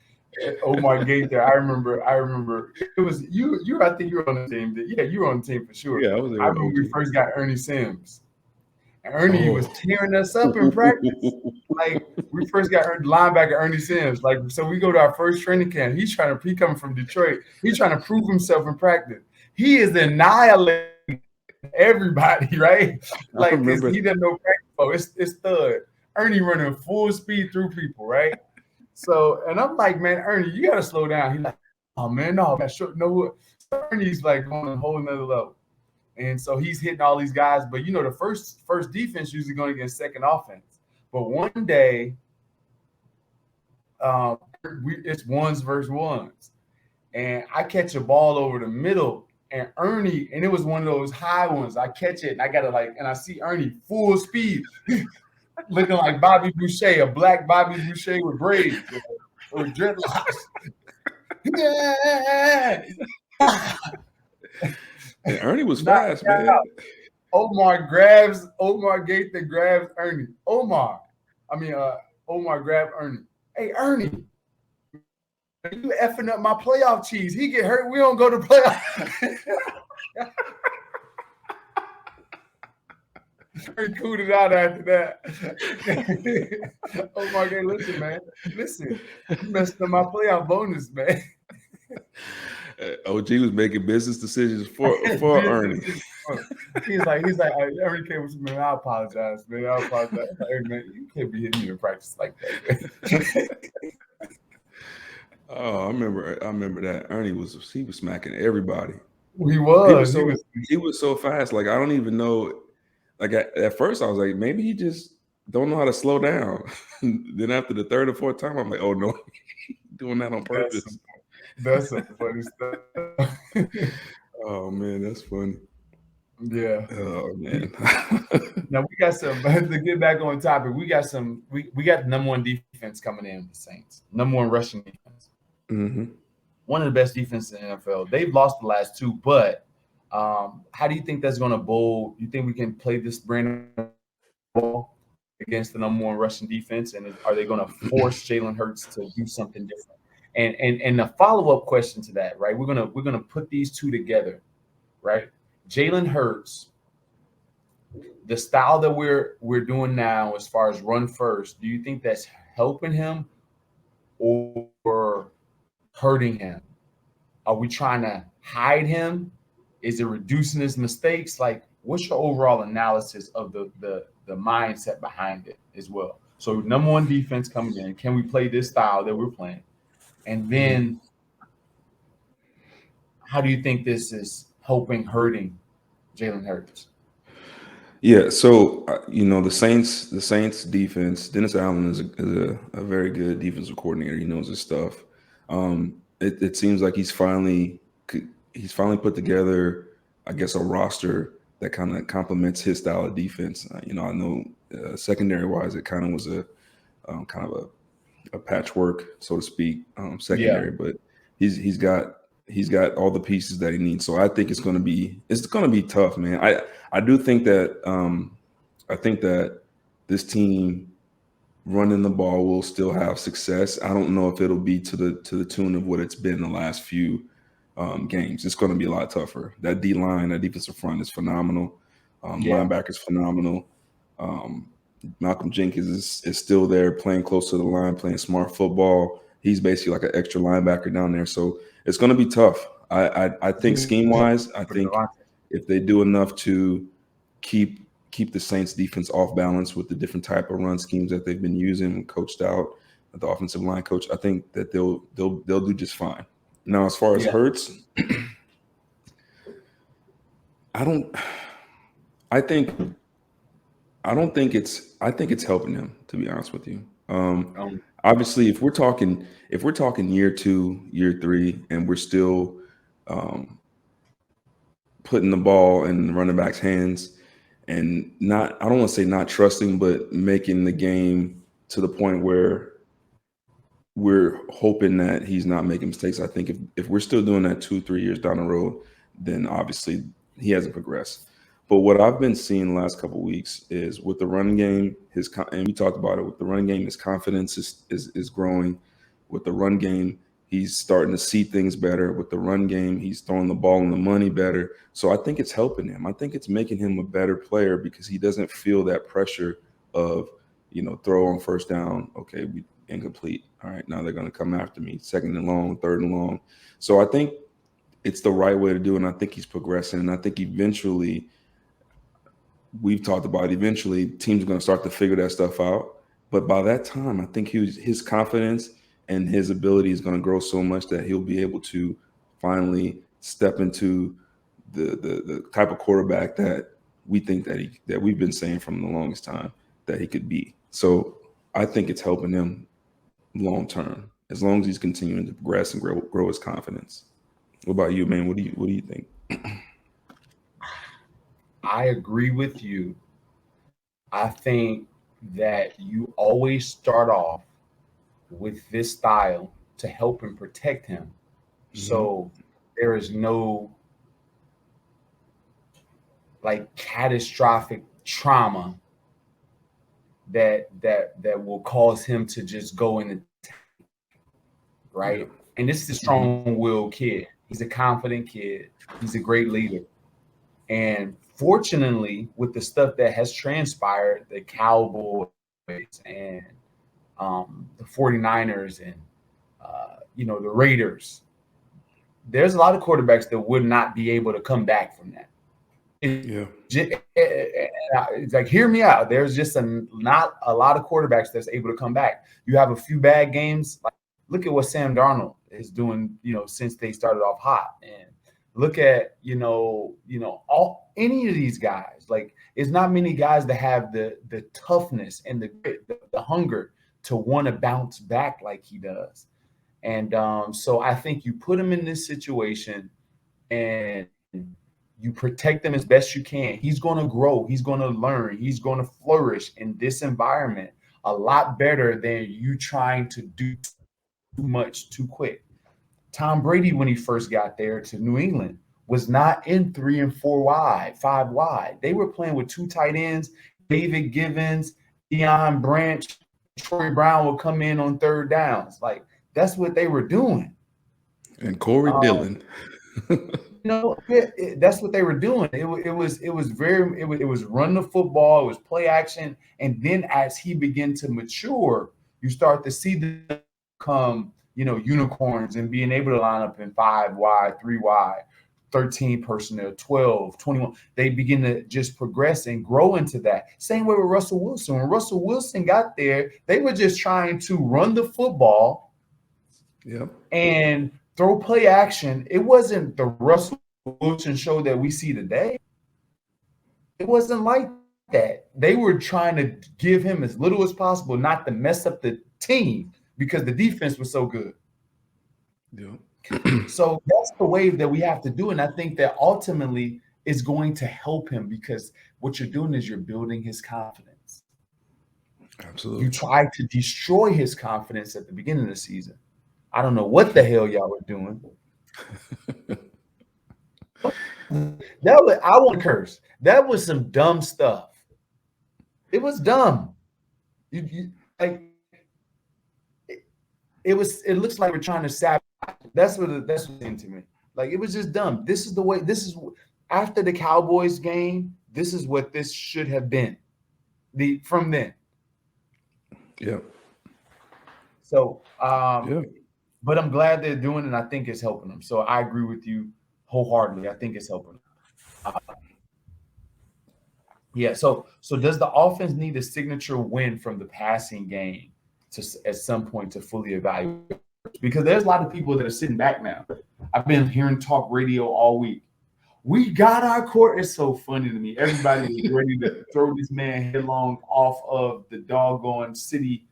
Omar Gaither. I remember. It was you. I think you were on the team. Yeah, you were on the team for sure. Yeah, I was there I with remember we OG. first got Ernie Sims. And Ernie was Oh. tearing us up in practice. Like we first got linebacker Ernie Sims. Like so, we go to our first training camp. He coming from Detroit. He's trying to prove himself in practice. He is annihilating everybody, right? I Like remember. he doesn't know practice. It's thud. Ernie running full speed through people, right? So, and I'm like, man, Ernie, you got to slow down. He's like, oh man, no, man, no. So Ernie's like on a whole nother level. And so he's hitting all these guys. But the first defense usually going against second offense. But one day, it's ones versus ones. And I catch a ball over the middle. And Ernie, and it was one of those high ones. I catch it and I got to and I see Ernie full speed, looking like Bobby Boucher, a black Bobby Boucher with braids or dreadlocks. Yeah. And Ernie was fast, man. Omar Gaither grabs Ernie. Omar grabbed Ernie. Hey, Ernie, you effing up my playoff cheese. He get hurt. We don't go to playoff. Ernie cooled it out after that. Omar Gaither, listen, man. Listen, you messed up my playoff bonus, man. OG was making business decisions for Ernie. He's like, Ernie came with me, man. I apologize, man. Hey, man, you can't be hitting me in practice like that. Oh, I remember that. Ernie was smacking everybody. He was so fast. Like I don't even know. Like at first I was like, maybe he just don't know how to slow down. Then after the third or fourth time, I'm like, oh no, doing that on purpose. That's some funny stuff. Oh man, that's funny. Yeah. Oh man. Now we got some. To get back on topic, we got some. We got the number one defense coming in. The Saints, number one rushing defense. Mm-hmm. One of the best defenses in the NFL. They've lost the last two, but how do you think that's going to bowl? You think we can play this brand of ball against the number one rushing defense, and are they going to force Jalen Hurts to do something different? And the follow-up question to that, right? We're gonna put these two together, right? Jalen Hurts, the style that we're doing now as far as run first, do you think that's helping him or hurting him? Are we trying to hide him? Is it reducing his mistakes? Like, what's your overall analysis of the mindset behind it as well? So number one defense coming in, can we play this style that we're playing? And then how do you think this is hurting Jalen Hurts? Yeah, so the Saints defense. Dennis Allen is a very good defensive coordinator. He knows his stuff. It seems like he's finally put together, I guess, a roster that kind of complements his style of defense. I know secondary wise, it kind of was a kind of a patchwork, so to speak, secondary, but he's got all the pieces that he needs. So I think it's going to be tough, man. I do think that I think that this team running the ball will still have success. I don't know if it'll be to the tune of what it's been the last few games. It's going to be a lot tougher. That D line, that defensive front is phenomenal. Linebackers phenomenal. Malcolm Jenkins is still there, playing close to the line, playing smart football. He's basically like an extra linebacker down there. So it's going to be tough. I think scheme wise, I think if they do enough to keep the Saints defense off balance with the different type of run schemes that they've been using, coached out, the offensive line coach, I think that they'll do just fine. Now, as far as Hurts, I think it's helping him, to be honest with you. Obviously, if we're talking year 2, year 3, and we're still putting the ball in the running back's hands and I don't want to say not trusting, but making the game to the point where we're hoping that he's not making mistakes. I think if we're still doing that 2-3 years down the road, then obviously he hasn't progressed. But what I've been seeing the last couple of weeks is with the running game, and we talked about it, with the running game, his confidence is growing. With the run game, he's starting to see things better. With the run game, he's throwing the ball and the money better. So I think it's helping him. I think it's making him a better player because he doesn't feel that pressure of, throw on first down. Okay, we incomplete. All right, now they're going to come after me. Second and long, third and long. So I think it's the right way to do it. And I think he's progressing. And I think eventually, we've talked about eventually teams are going to start to figure that stuff out. But by that time, I think his confidence and his ability is going to grow so much that he'll be able to finally step into the type of quarterback that we think that we've been saying from the longest time that he could be. So I think it's helping him long term as long as he's continuing to progress and grow his confidence. What about you, man? What do you think? I agree with you. I think that you always start off with this style to help and protect him. So there is no like catastrophic trauma that will cause him to just go in the right. Yeah. And this is a strong-willed kid. He's a confident kid. He's a great leader. And fortunately, with the stuff that has transpired, the Cowboys and the 49ers and the Raiders, there's a lot of quarterbacks that would not be able to come back from that. It's like, hear me out. There's just not a lot of quarterbacks that's able to come back. You have a few bad games. Like, look at what Sam Darnold is doing, since they started off hot. And look at, any of these guys. Like, it's not many guys that have the toughness and the hunger to want to bounce back like he does. And so I think you put him in this situation and you protect him as best you can. He's going to grow. He's going to learn. He's going to flourish in this environment a lot better than you trying to do too much too quick. Tom Brady, when he first got there to New England, was not in 3 and 4 wide, 5 wide. They were playing with 2 tight ends, David Givens, Deion Branch, Troy Brown would come in on third downs. Like, that's what they were doing. And Corey Dillon. That's what they were doing. It was run the football, it was play action, and then as he began to mature, you start to see them come, unicorns and being able to line up in 5 wide, 3 wide, 13 personnel, 12, 21. They begin to just progress and grow into that. Same way with Russell Wilson. When Russell Wilson got there, they were just trying to run the football and throw play action. It wasn't the Russell Wilson show that we see today. It wasn't like that. They were trying to give him as little as possible, not to mess up the team because the defense was so good. Yeah. So that's the wave that we have to do. And I think that ultimately is going to help him because what you're doing is you're building his confidence. Absolutely. You tried to destroy his confidence at the beginning of the season. I don't know what the hell y'all were doing. I won't curse. That was some dumb stuff. It was dumb. It looks like we're trying to sabotage. That's what it seemed to me. Like, it was just dumb. This is the way. This is after the Cowboys game. This is what this should have been. From then. Yeah. So, but I'm glad they're doing it, and I think it's helping them. So I agree with you wholeheartedly. I think it's helping them. So does the offense need a signature win from the passing game at some point to fully evaluate? Because there's a lot of people that are sitting back now. I've been hearing talk radio all week. We got our court. It's so funny to me. Everybody is ready to throw this man headlong off of the doggone city,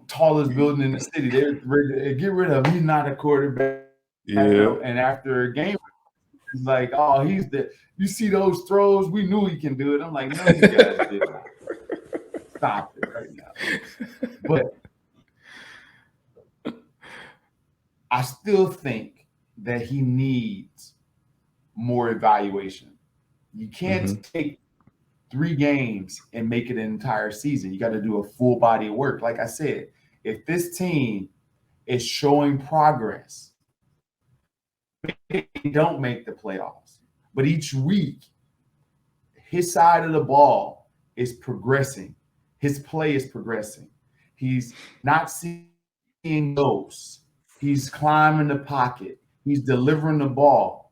tallest building in the city. They're ready to get rid of him. He's not a quarterback. Yeah. And after a game, it's like, oh, you see those throws? We knew he can do it. I'm like, no, you guys did not. Stop it right now. But I still think that he needs more evaluation. You can't take 3 games and make it an entire season. You got to do a full body of work. Like I said, if this team is showing progress, they don't make the playoffs. But each week, his side of the ball is progressing. His play is progressing. He's not seeing ghosts. He's climbing the pocket. He's delivering the ball.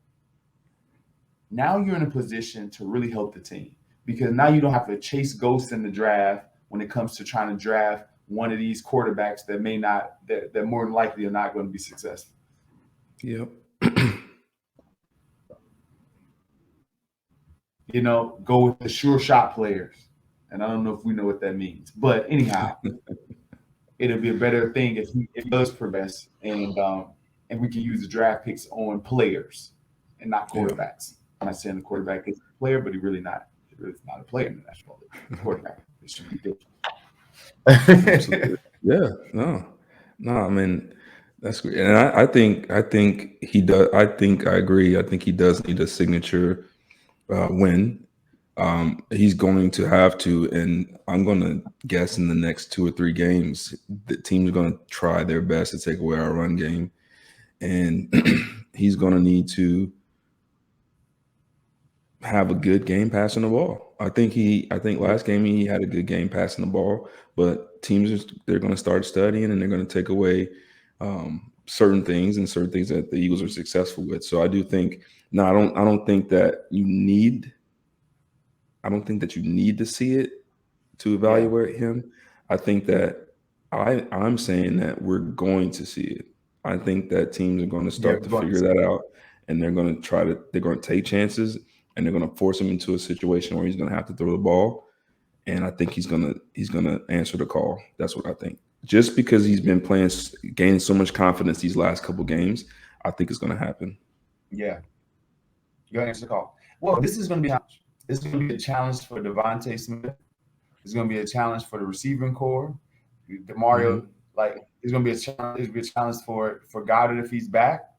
Now you're in a position to really help the team because now you don't have to chase ghosts in the draft when it comes to trying to draft one of these quarterbacks that may not, that more than likely are not going to be successful. Yep. You know, go with the sure shot players. And I don't know if we know what that means. But anyhow, it'll be a better thing if he does progress and we can use the draft picks on players and not quarterbacks. I'm not saying the quarterback is a player, but he's really not a player in the National League. Quarterback. It should be different. Yeah. No, I mean, that's great. And I think he does. I agree. I think he does need a signature win. He's going to have to, and I'm going to guess in the next 2 or 3 games, the team's going to try their best to take away our run game, and he's going to need to have a good game passing the ball. I think last game he had a good game passing the ball, but teams they're going to start studying and they're going to take away certain things that the Eagles are successful with. So I do think I don't think that you need to see it to evaluate him. I think that I'm saying that we're going to see it. I think that teams are going to start to figure that out, and they're going to take chances, and they're going to force him into a situation where he's going to have to throw the ball. And I think he's going to answer the call. That's what I think. Just because he's been gaining so much confidence these last couple games, I think it's going to happen. Yeah. You got to answer the call. Well, this is going to be a challenge. This is going to be a challenge for Devontae Smith. It's going to be a challenge for the receiving core. DeMario, it's going to be a challenge. It'll be a challenge for Goddard if he's back.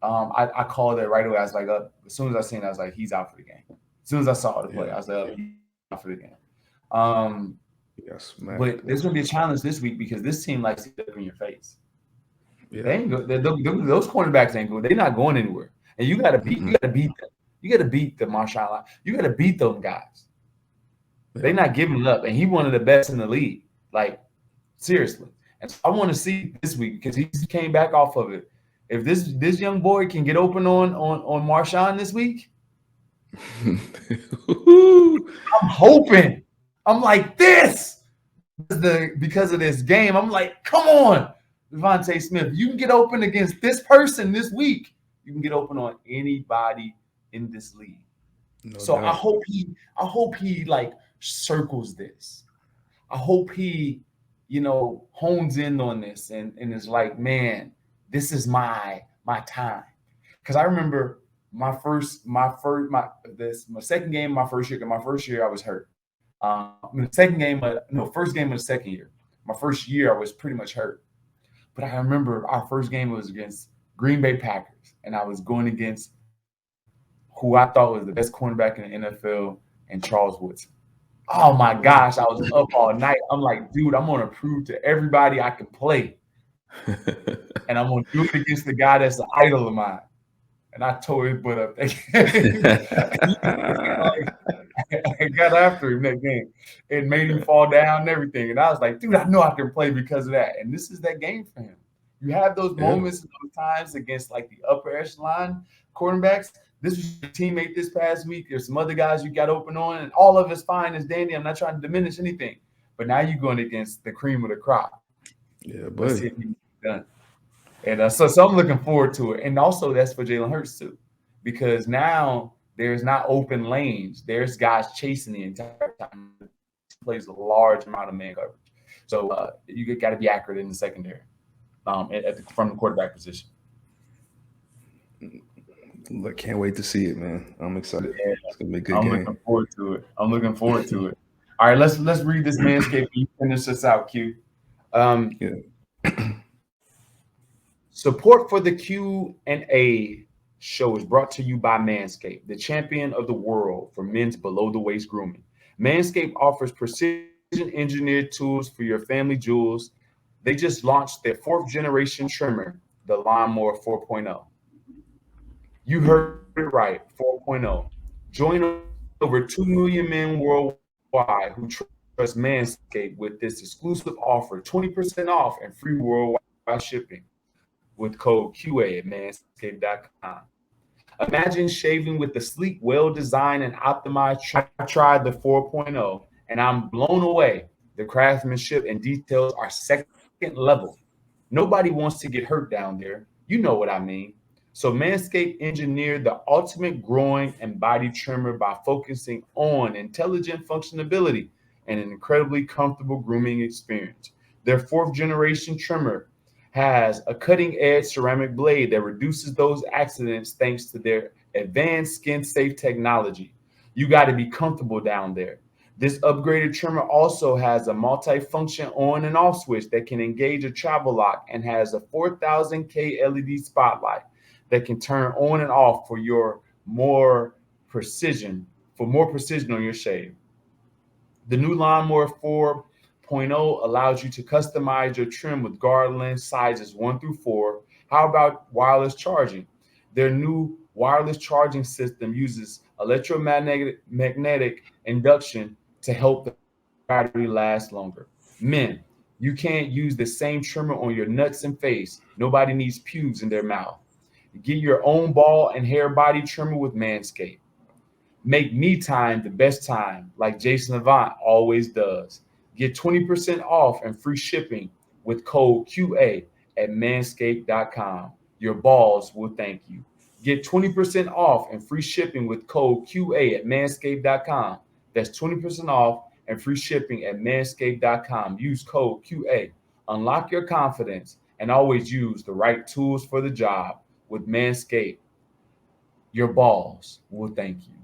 I called it right away. I was like, as soon as I seen it, I was like, he's out for the game. As soon as I saw the play, I was like, he's out for the game. Yes, man. But there's going to be a challenge this week because this team likes to get in your face. Yeah. They ain't go, those cornerbacks ain't good. They're not going anywhere. And you got to beat them. You got to beat the Marshawn line. You got to beat them guys. Yeah. They're not giving up. And he's one of the best in the league. Like, seriously. And so I want to see this week because he came back off of it. If this young boy can get open on Marshawn this week, I'm hoping. I'm like this because of this game. I'm like, come on, Devontae Smith. You can get open against this person this week. You can get open on anybody in this league. No doubt. I hope he like circles this. I hope he, hones in on this and is like, man, this is my time. Because I remember my second game, my first year, I was hurt. First game of the second year. My first year, I was pretty much hurt. But I remember our first game was against Green Bay Packers, and I was going against who I thought was the best cornerback in the NFL, and Charles Woodson. Oh my gosh, I was up all night. I'm like, dude, I'm gonna prove to everybody I can play. And I'm gonna do it against the guy that's an idol of mine. And I tore his butt up. I got after him that game. It made him fall down and everything. And I was like, dude, I know I can play because of that. And this is that game for him. You have those moments and those times against like the upper echelon cornerbacks. This was your teammate this past week. There's some other guys you got open on, and all of it's fine as dandy. I'm not trying to diminish anything. But now you're going against the cream of the crop. Yeah, buddy. Done. And so I'm looking forward to it. And also that's for Jalen Hurts too, because now there's not open lanes. There's guys chasing the entire time. He plays a large amount of man coverage. So you got to be accurate in the secondary from the quarterback position. Look, can't wait to see it, man. I'm excited. Yeah, it's gonna be a good game. I'm looking forward to it. All right, let's read this Manscaped. You finish this out, Q. Support for the Q&A show is brought to you by Manscaped, the champion of the world for men's below-the-waist grooming. Manscaped offers precision engineered tools for your family jewels. They just launched their fourth generation trimmer, the Lawnmower 4.0. You heard it right, 4.0. Join over 2 million men worldwide who trust Manscaped with this exclusive offer, 20% off and free worldwide shipping with code QA at manscaped.com. Imagine shaving with the sleek, well-designed and optimized trimmer. I tried the 4.0 and I'm blown away. The craftsmanship and details are second level. Nobody wants to get hurt down there. You know what I mean. So Manscaped engineered the ultimate growing and body trimmer by focusing on intelligent functionality and an incredibly comfortable grooming experience. Their fourth generation trimmer has a cutting edge ceramic blade that reduces those accidents thanks to their advanced skin safe technology. You got to be comfortable down there. This upgraded trimmer also has a multi-function on and off switch that can engage a travel lock and has a 4000K LED spotlight that can turn on and off more precision, for more precision on your shave. The new Lawnmower 4.0 allows you to customize your trim with guard length sizes 1 through 4. How about wireless charging? Their new wireless charging system uses electromagnetic induction to help the battery last longer. Men, you can't use the same trimmer on your nuts and face. Nobody needs pubes in their mouth. Get your own ball and hair body trimmer with Manscaped. Make me time the best time, like Jason Avant always does. Get 20% off and free shipping with code QA at manscaped.com. Your balls will thank you. Get 20% off and free shipping with code QA at manscaped.com. That's 20% off and free shipping at manscaped.com. Use code QA. Unlock your confidence and always use the right tools for the job with Manscaped. Your balls will thank you.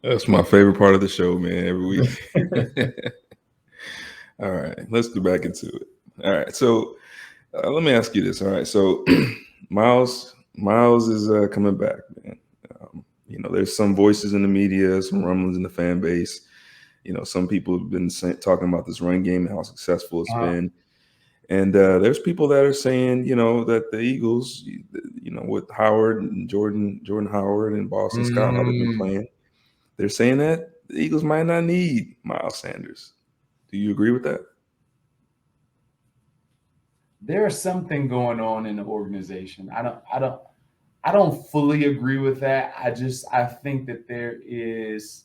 That's my favorite part of the show, man, every week. All right, let's get back into it. All right, so let me ask you this. All right, so Miles is coming back, man. There's some voices in the media, some rumblings in the fan base. Some people have been talking about this run game and how successful it's been. And there's people that are saying, that the Eagles, with Howard and Jordan Howard and Boston Scott, how they've been playing, they're saying that the Eagles might not need Miles Sanders. Do you agree with that? There's something going on in the organization. I don't fully agree with that. I think that there is,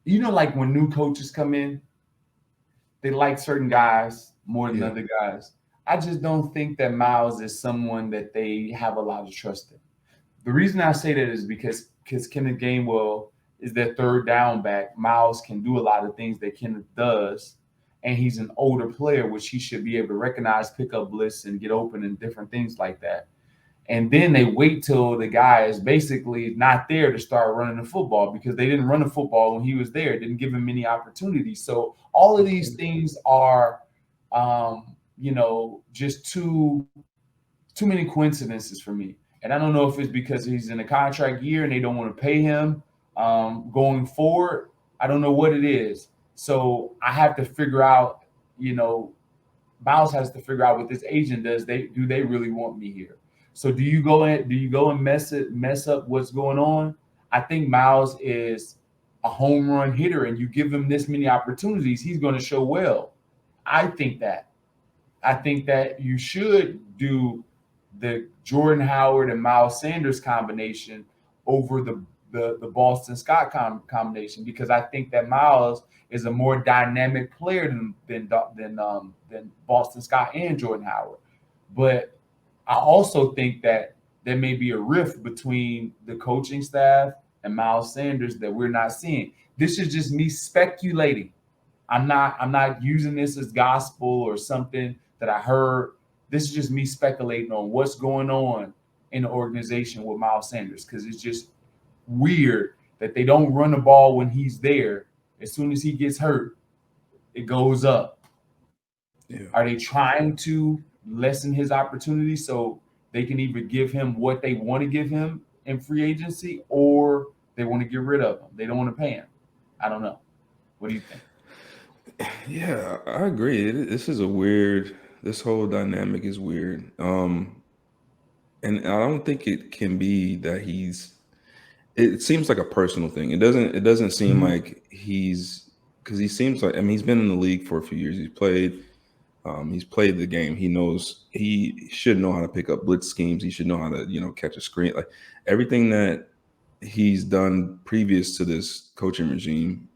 like when new coaches come in, they like certain guys more than other guys. I just don't think that Miles is someone that they have a lot of trust in. The reason I say that is because Kenneth Gainwell is their third down back. Miles can do a lot of things that Kenneth does, and he's an older player, which he should be able to recognize, pick up bliss, and get open and different things like that. And then they wait till the guy is basically not there to start running the football because they didn't run the football when he was there. It didn't give him many opportunities. So all of these things are, just too many coincidences for me. And I don't know if it's because he's in a contract year and they don't want to pay him going forward. I don't know what it is. So I have to figure out, Miles has to figure out what this agent does. Do they really want me here? So do you go and mess up what's going on? I think Miles is a home run hitter, and you give him this many opportunities, he's going to show well. I think that you should do the Jordan Howard and Miles Sanders combination over the Boston Scott combination, because I think that Miles is a more dynamic player than Boston Scott and Jordan Howard. But I also think that there may be a rift between the coaching staff and Miles Sanders that we're not seeing. This is just me speculating. I'm not using this as gospel or something that I heard. This is just me speculating on what's going on in the organization with Miles Sanders, because it's just weird that they don't run the ball when he's there. As soon as he gets hurt, it goes up. Yeah. Are they trying to lessen his opportunity so they can either give him what they want to give him in free agency, or they want to get rid of him. They don't want to pay him. I don't know. What do you think? Yeah, I agree. This is a weird. This whole dynamic is weird. And I don't think it can be that he's. It seems like a personal thing. It doesn't. It doesn't seem Mhm. like he's because he seems like. I mean, he's been in the league for a few years. He's played. He's played the game. He knows. He should know how to pick up blitz schemes. He should know how to catch a screen. Like everything that he's done previous to this coaching regime,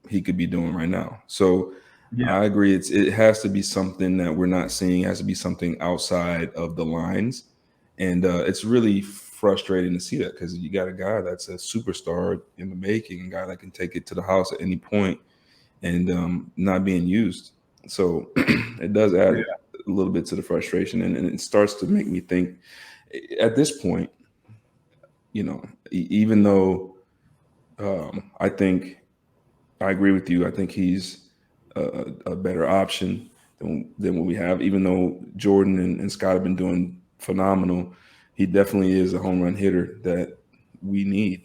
he could be doing right now. So Yeah, I agree. It has to be something that we're not seeing. It has to be something outside of the lines, and it's really frustrating to see that because you got a guy that's a superstar in the making, a guy that can take it to the house at any point, and not being used. So it does add yeah, a little bit to the frustration, and it starts to make me think. At this point, even though I think I agree with you. I think he's a better option than what we have. Even though Jordan and Scott have been doing phenomenal, he definitely is a home run hitter that we need.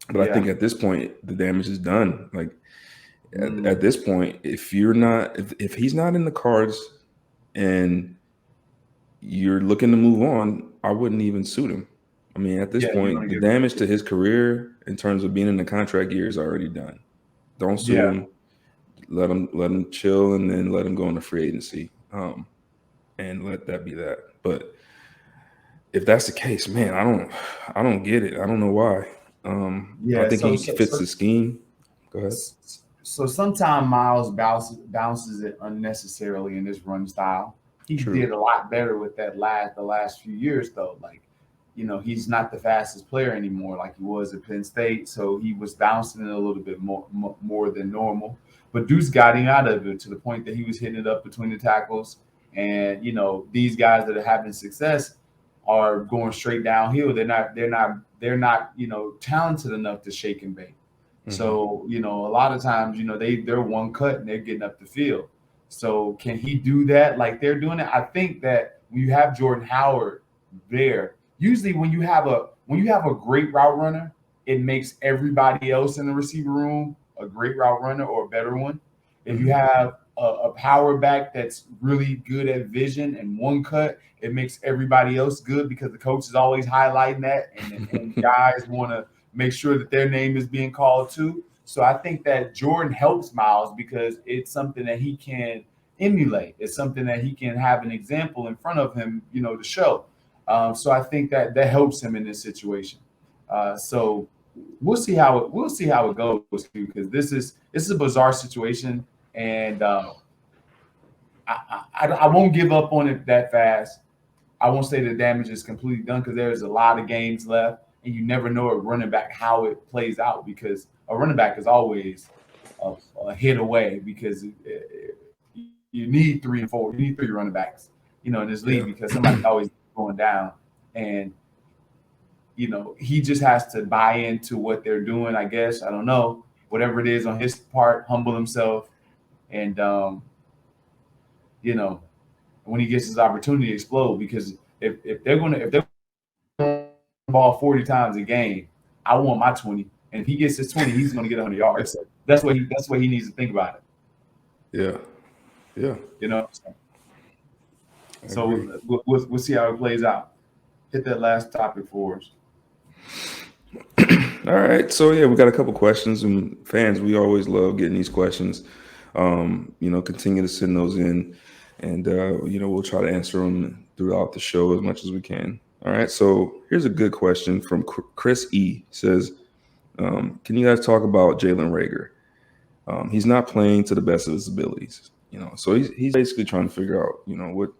But I yeah. think at this point, the damage is done. Like at Mm, this point, if he's not in the cards and you're looking to move on, I wouldn't even suit him. I mean, at this yeah, you want point, to the get rid of damage to it. his career in terms of being in the contract year is already done. Don't sue Yeah, him. Let him chill, and then let him go into free agency, and let that be that. But if that's the case, man, I don't get it. I don't know why. I yeah. think So he so fits so the scheme. Go ahead. so sometimes Miles bounces it unnecessarily in this run style. He True. did a lot better with that the last few years though. Like, he's not the fastest player anymore like he was at Penn State. So he was bouncing it a little bit more than normal. But Deuce got him out of it to the point that he was hitting it up between the tackles. And these guys that are having success are going straight downhill. They're not talented enough to shake and bake. Hmm. So, a lot of times, they're one cut and they're getting up the field. So can he do that like they're doing it? I think that when you have Jordan Howard there, usually when you have a great route runner, it makes everybody else in the receiver room a great route runner or a better one. If you Hmm. have a power back that's really good at vision and one cut, it makes everybody else good because the coach is always highlighting that, and guys want to make sure that their name is being called too. So I think that Jordan helps Miles because it's something that he can emulate. It's something that he can have an example in front of him, to show. So I think that helps him in this situation. So we'll see how it goes too, because this is a bizarre situation, and I won't give up on it that fast. I won't say the damage is completely done because there's a lot of games left, and you never know a running back how it plays out because a running back is always a hit away because you need 3 and 4, you need 3 running backs, in this league Yeah. because somebody's always going down, and he just has to buy into what they're doing. I guess I don't know whatever it is on his part, humble himself, and you know when he gets his opportunity, explode because if they're ball 40 times a game, I want my 20. And if he gets his 20, he's going to get 100 yards. So that's what he needs to think about it. Yeah. Yeah. You know. I agree. So we'll see how it plays out. Hit that last topic for us. All right. So yeah, we got a couple questions, and fans, we always love getting these questions. Continue to send those in, and we'll try to answer them throughout the show as much as we can. All right. So here's a good question from Chris E. Says, can you guys talk about Jalen Rager? He's not playing to the best of his abilities. So he's basically trying to figure out,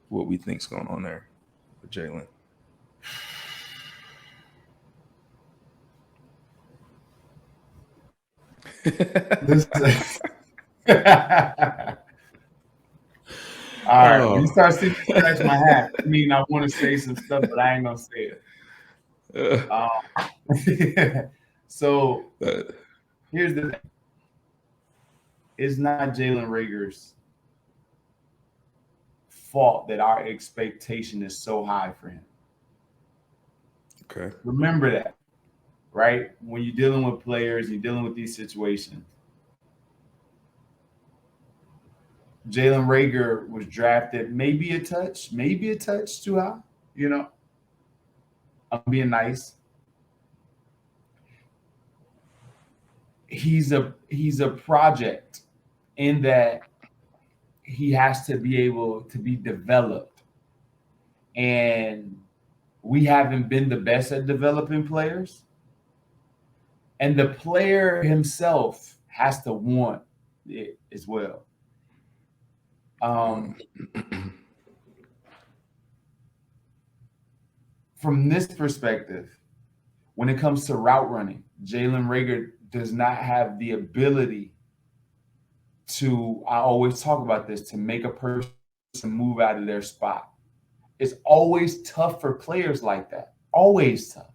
what we think's going on there with Jalen. This All right. When you Oh. start seeing me scratch my hat, I mean I want to say some stuff, but I ain't gonna say it. Uh, So uh, here's the thing. It's not Jalen Rager's fault that our expectation is so high for him. Okay. Remember that, right? When you're dealing with players, you're dealing with these situations. Jalen Rager was drafted maybe a touch too high. You know, I'm being nice. He's a project in that he has to be able to be developed, and we haven't been the best at developing players. And the player himself has to want it as well. Um, from this perspective, when it comes to route running, Jalen Rager does not have the ability to, I always talk about this, to make a person move out of their spot. It's always tough for players like that. Always tough.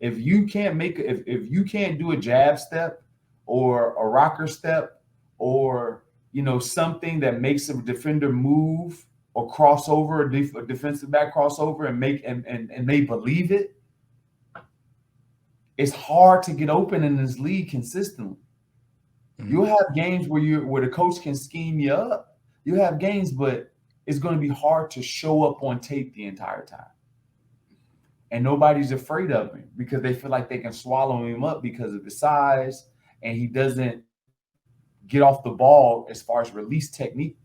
If you can't do a jab step or a rocker step or something that makes a defender move or crossover, a defensive back crossover and they believe it, it's hard to get open in this league consistently. You'll have games where the coach can scheme you up. You have games, but it's going to be hard to show up on tape the entire time. And nobody's afraid of him because they feel like they can swallow him up because of his size, and he doesn't get off the ball as far as release technique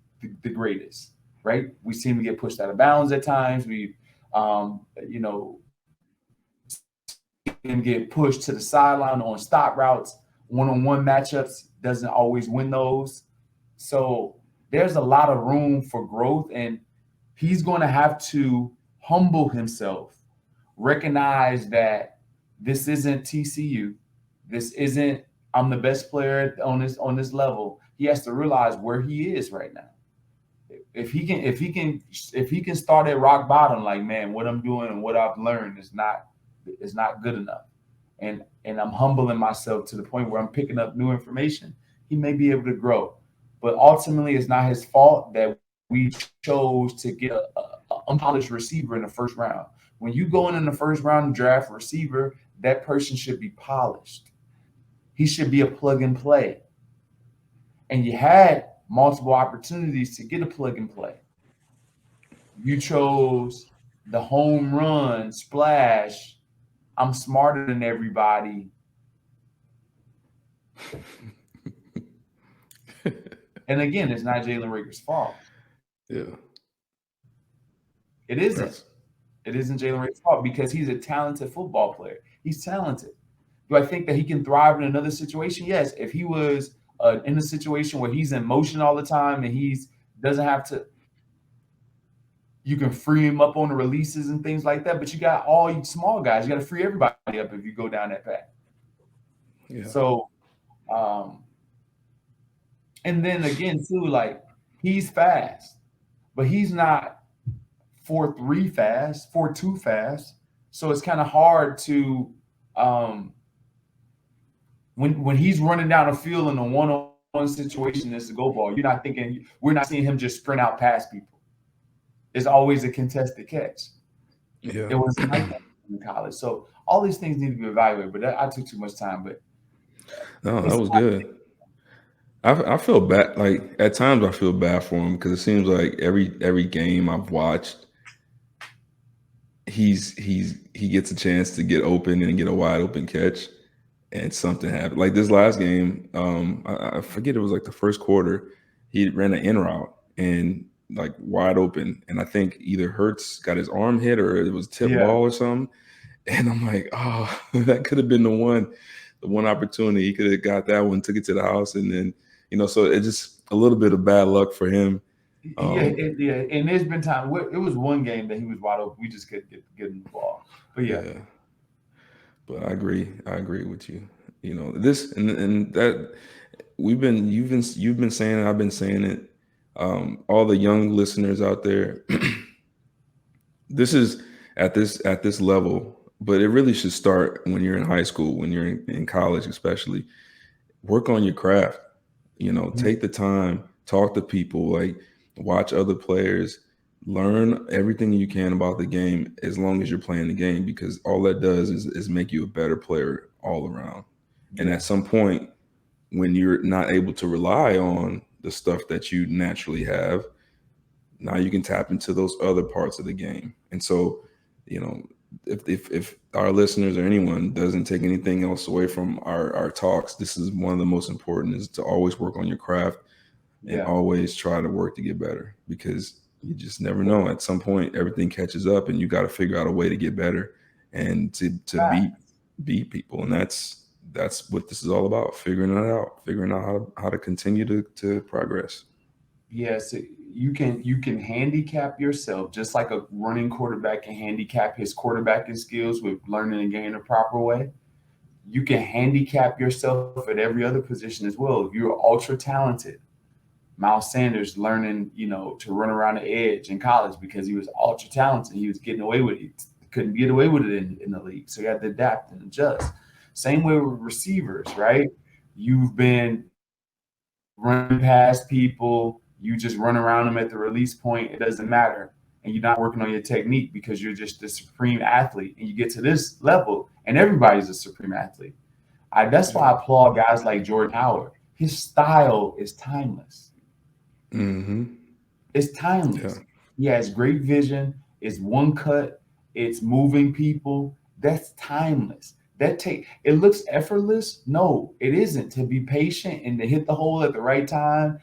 the greatest, right? We see him get pushed out of bounds at times. We, him get pushed to the sideline on stop routes. One-on-one matchups doesn't always win those. So there's a lot of room for growth, and he's going to have to humble himself, recognize that this isn't TCU. This isn't I'm the best player on this level. He has to realize where he is right now. If he can start at rock bottom, like, man, what I'm doing and what I've learned is not good enough. And I'm humbling myself to the point where I'm picking up new information, he may be able to grow. But ultimately, it's not his fault that we chose to get a unpolished receiver in the first round. When you go in the first round and draft a receiver, that person should be polished. He should be a plug and play. And you had multiple opportunities to get a plug and play. You chose the home run splash. I'm smarter than everybody. And again, it's not Jalen Rager's fault. Yeah. It isn't. It isn't Jalen Rager's fault because he's a talented football player. He's talented. Do I think that he can thrive in another situation? Yes. If he was in a situation where he's in motion all the time and he's doesn't have to, you can free him up on the releases and things like that. But you got all you small guys. You got to free everybody up if you go down that path. Yeah. So, and then again too, like, he's fast, but he's not 4.3 fast, 4.2 fast. So it's kind of hard to when he's running down the field in a one-on-one situation, it's a go ball. We're not seeing him just sprint out past people. It's always a contested catch. Yeah. It was like that in college. So all these things need to be evaluated, but I took too much time. But no, that was good. I feel bad. Like, at times I feel bad for him because it seems like every game I've watched, he gets a chance to get open and get a wide open catch, and something happened. Like this last game, I forget, it was like the first quarter, he ran an in route and like wide open, and I think either Hurts got his arm hit or it was tip ball or something. And I'm like, oh, that could have been the one opportunity. He could have got that one, took it to the house, and then so it's just a little bit of bad luck for him. And there's been time. It was one game that he was wide open. We just couldn't get him the ball. But yeah. But I agree with you. This and that you've been saying it, I've been saying it. All the young listeners out there, this is at this level, but it really should start when you're in high school, when you're in college, especially. Work on your craft. Take the time, talk to people, like watch other players, learn everything you can about the game as long as you're playing the game, because all that does is make you a better player all around. And at some point, when you're not able to rely on the stuff that you naturally have, now you can tap into those other parts of the game. And so, you know, if our listeners or anyone doesn't take anything else away from our talks, this is one of the most important, is to always work on your craft and always try to work to get better, because you just never know. At some point, everything catches up and you got to figure out a way to get better and to beat people. And that's what this is all about, figuring it out, figuring out how to continue to progress. Yes, you can handicap yourself just like a running quarterback can handicap his quarterbacking skills with learning the game the proper way. You can handicap yourself at every other position as well. If you're ultra talented, Miles Sanders learning, to run around the edge in college because he was ultra talented. He was getting away with it. Couldn't get away with it in the league. So you had to adapt and adjust. Same way with receivers, right? You've been running past people. You just run around them at the release point. It doesn't matter. And you're not working on your technique because you're just the supreme athlete. And you get to this level, and everybody's a supreme athlete. That's why I applaud guys like Jordan Howard. His style is timeless. It's timeless. He has great vision. It's one cut. It's moving people. That's timeless. It looks effortless. No, it isn't. To be patient and to hit the hole at the right time.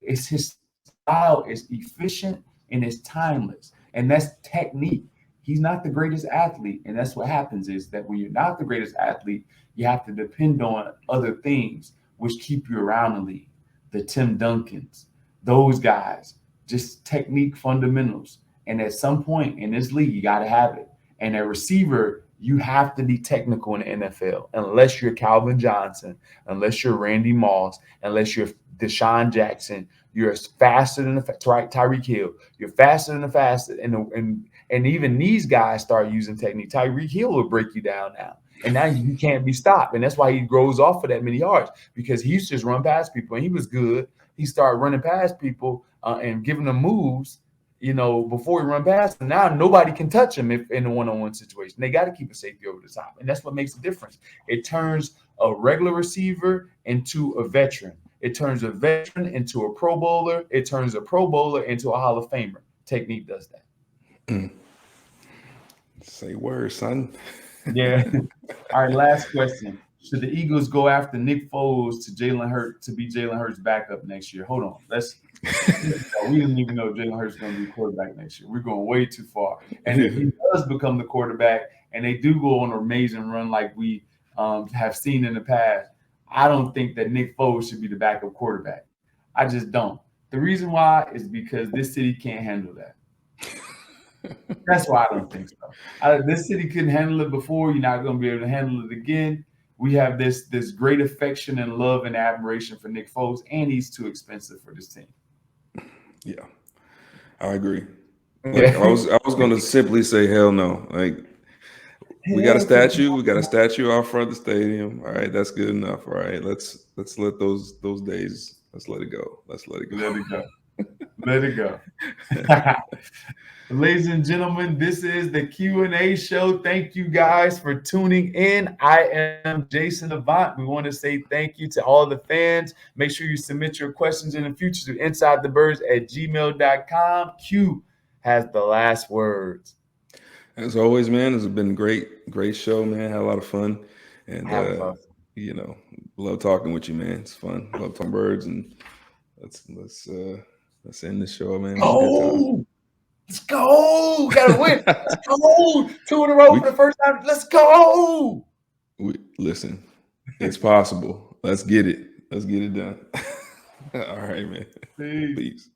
It's his style is efficient and it's timeless. And that's technique. He's not the greatest athlete. And that's what happens is that when you're not the greatest athlete, you have to depend on other things which keep you around the league. The Tim Duncans, those guys, just technique fundamentals. And at some point in this league, you got to have it. And a receiver, you have to be technical in the NFL, unless you're Calvin Johnson, unless you're Randy Moss, unless you're Deshaun Jackson. You're faster than Tyreek Hill. You're faster than the fastest. And even these guys start using technique. Tyreek Hill will break you down now. And now you can't be stopped. And that's why he grows off of that many yards, because he used to just run past people and he was good. He started running past people and giving them moves, before he run past them. Now nobody can touch him if in a one-on-one situation. They got to keep a safety over the top. And that's what makes the difference. It turns a regular receiver into a veteran. It turns a veteran into a Pro Bowler. It turns a Pro Bowler into a Hall of Famer. Technique does that. Say word, son. Yeah. All right, last question. Should the Eagles go after Nick Foles to be Jalen Hurts' backup next year? Hold on. We didn't even know Jalen Hurts is going to be quarterback next year. We're going way too far. And if he does become the quarterback and they do go on an amazing run like we have seen in the past, I don't think that Nick Foles should be the backup quarterback. I just don't. The reason why is because this city can't handle that. That's why I don't think so. This city couldn't handle it before. You're not going to be able to handle it again. We have this great affection and love and admiration for Nick Foles, and he's too expensive for this team. Yeah, I agree. Like, I was going to simply say hell no. Like, we got a statue. We got a statue out front of the stadium. All right, that's good enough. All right, let's let those days. Let's let it go. Let's let it go. Let it go. Let it go. Ladies and gentlemen, this is the Q&A show. Thank you guys for tuning in. I am Jason Avant. We want to say thank you to all the fans. Make sure you submit your questions in the future to insidethebirds@gmail.com. Q has the last words. As always, man, it's been great show, man. Had a lot of fun. And, love talking with you, man. It's fun. Love talking birds. And let's end the show, man. Oh! Let's go. Gotta win. Let's go. 2 in a row for the first time. Let's go. Listen, it's possible. Let's get it. Let's get it done. All right, man. Peace. Peace.